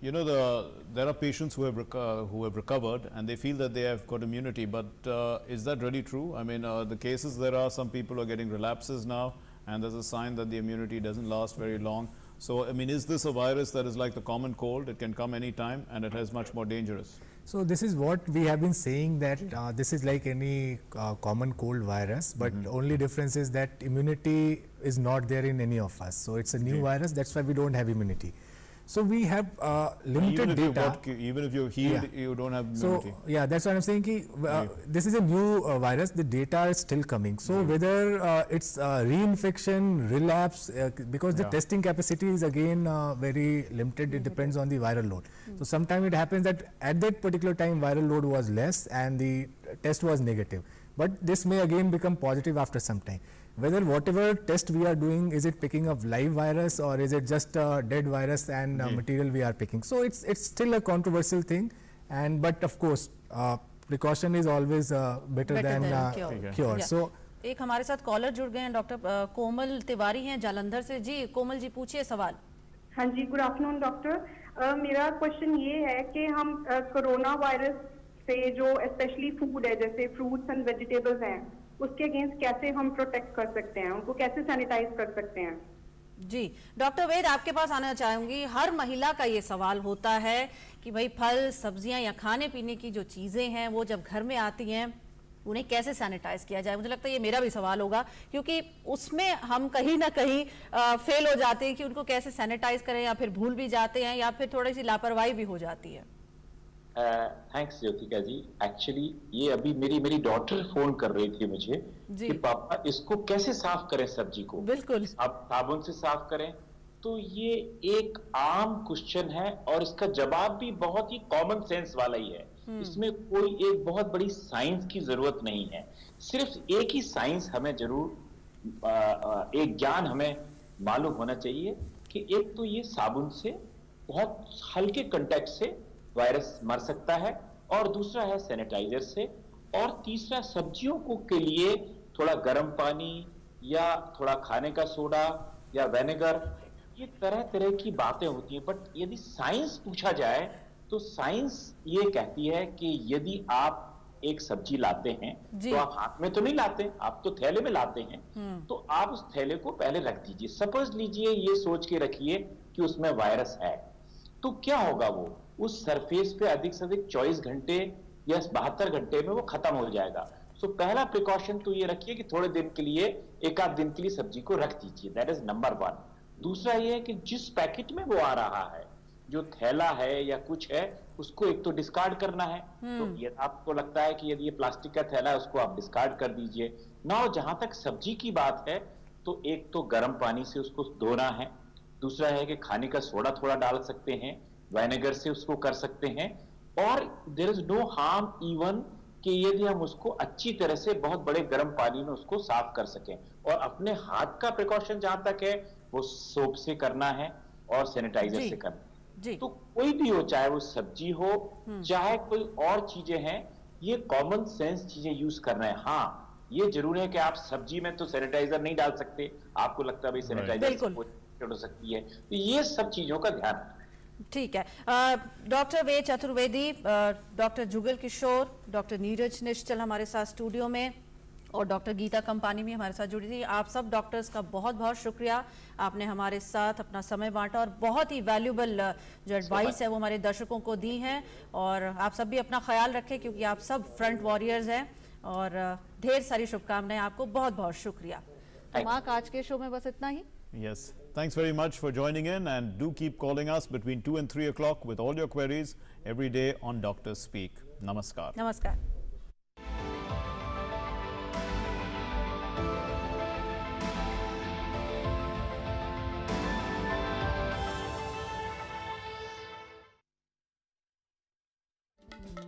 There are patients who have recovered and they feel that they have got immunity, but is that really true? I mean, the cases, there are some people who are getting relapses now and there's a sign that the immunity doesn't last very long. So, I mean, is this a virus that is like the common cold? It can come anytime and it is much more dangerous. So this is what we have been saying, that this is like any common cold virus, but only difference is that immunity is not there in any of us. So it's a new virus, that's why we don't have immunity. So we have limited data. Even if you're healed, you don't have immunity. So yeah, that's what I'm saying. This is a new virus. The data is still coming. So whether it's reinfection, relapse, because the testing capacity is again very limited. It depends on the viral load. So sometimes it happens that at that particular time viral load was less and the test was negative. But this may again become positive after some time. Whether whatever test we are doing, is it picking up live virus or is it just a dead virus and material we are picking? So it's still a controversial thing, and but of course precaution is always better than cure. So एक हमारे साथ collar जुड़ गए हैं, doctor कोमल तिवारी हैं जालंधर से। जी कोमल जी पूछिए सवाल। हाँ जी, गुड आफ्टरनून डॉक्टर। मेरा क्वेश्चन ये है कि हम कोरोना वायरस से जो स्पेशली फूड है, जैसे फ्रूट्स एंड वेजिटेबल्स हैं, उसके अगेंस्ट कैसे हम प्रोटेक्ट कर सकते हैं, उनको कैसे सैनिटाइज कर सकते हैं? जी डॉक्टर वेद आपके पास आना चाहूंगी। हर महिला का ये सवाल होता है कि भाई फल सब्जियां या खाने पीने की जो चीजें हैं वो जब घर में आती हैं उन्हें कैसे सैनिटाइज किया जाए। मुझे लगता है ये मेरा भी सवाल होगा, क्योंकि उसमें हम कहीं ना कहीं फेल हो जाते हैं कि उनको कैसे सैनिटाइज करें, या फिर भूल भी जाते हैं या फिर थोड़ी सी लापरवाही भी हो जाती है। थैंक्स ज्योतिका जी। एक्चुअली ये अभी मेरी डॉटर फोन कर रही थी मुझे कि पापा इसको कैसे साफ करें सब्जी को। बिल्कुल आप साबुन से साफ करें, तो ये एक आम क्वेश्चन है और इसका जवाब भी बहुत ही कॉमन सेंस वाला ही है। इसमें कोई एक बहुत बड़ी साइंस की जरूरत नहीं है। सिर्फ एक ही साइंस हमें जरूर एक ज्ञान हमें मालूम होना चाहिए कि एक तो ये साबुन से बहुत हल्के कांटेक्ट से वायरस मर सकता है, और दूसरा है सैनिटाइजर से, और तीसरा सब्जियों को के लिए थोड़ा गर्म पानी या थोड़ा खाने का सोडा या विनेगर, ये तरह तरह की बातें होती हैं। बट यदि साइंस पूछा जाए तो साइंस ये कहती है कि यदि आप एक सब्जी लाते हैं तो आप हाथ में तो नहीं लाते, आप तो थैले में लाते हैं, तो आप उस थैले को पहले रख दीजिए। सपोज लीजिए, ये सोच के रखिए कि उसमें वायरस है, तो क्या होगा, वो उस सरफेस पे अधिक से अधिक 24 घंटे या 72 घंटे में वो खत्म हो जाएगा। सो पहला प्रिकॉशन तो ये रखिए कि थोड़े दिन के लिए, एक आध दिन के लिए सब्जी को रख दीजिए। That is number 1। दूसरा ये है कि जिस पैकेट में वो आ रहा है, जो थैला है या कुछ है, उसको एक तो डिस्कार्ड करना है। तो ये आपको लगता है कि यदि ये प्लास्टिक का थैला है, उसको आप डिस्कार्ड कर दीजिए ना। जहां तक सब्जी की बात है, तो एक तो गर्म पानी से उसको धोना है, दूसरा है कि खाने का सोडा थोड़ा डाल सकते हैं, विनेगर से उसको कर सकते हैं, और there is no harm even कि यदि हम उसको अच्छी तरह से बहुत बड़े गर्म पानी में उसको साफ कर सकें। और अपने हाथ का प्रिकॉशन जहां तक है वो सोप से करना है और सैनिटाइजर से करना है। तो कोई भी हो, चाहे वो सब्जी हो चाहे कोई और चीजें हैं, ये कॉमन सेंस चीजें यूज करना है। हाँ, ये जरूर है कि आप सब्जी में तो सैनिटाइजर नहीं डाल सकते, आपको लगता है भाई सैनिटाइजर हो सकती है, तो ये सब चीजों का ध्यान रखना। ठीक है। Doctor Ved Chaturvedi, doctor Jugal Kishore, doctor Neeraj निश्चल हमारे साथ स्टूडियो में, और डॉक्टर गीता कंपानी भी हमारे साथ जुड़ी थी। आप सब डॉक्टर्स का बहुत बहुत शुक्रिया, आपने हमारे साथ अपना समय बांटा और बहुत ही वैल्यूबल जो एडवाइस है वो हमारे दर्शकों को दी है। और आप सब भी अपना ख्याल रखें, क्योंकि आप सब फ्रंट वॉरियर्स हैं, और ढेर सारी शुभकामनाएं आपको। बहुत बहुत शुक्रिया। तो मार्क, आज के शो में बस इतना ही। Yes, thanks very much for joining in, and do keep calling us between 2 and 3 o'clock with all your queries every day on Doctor Speak. Namaskar. Namaskar.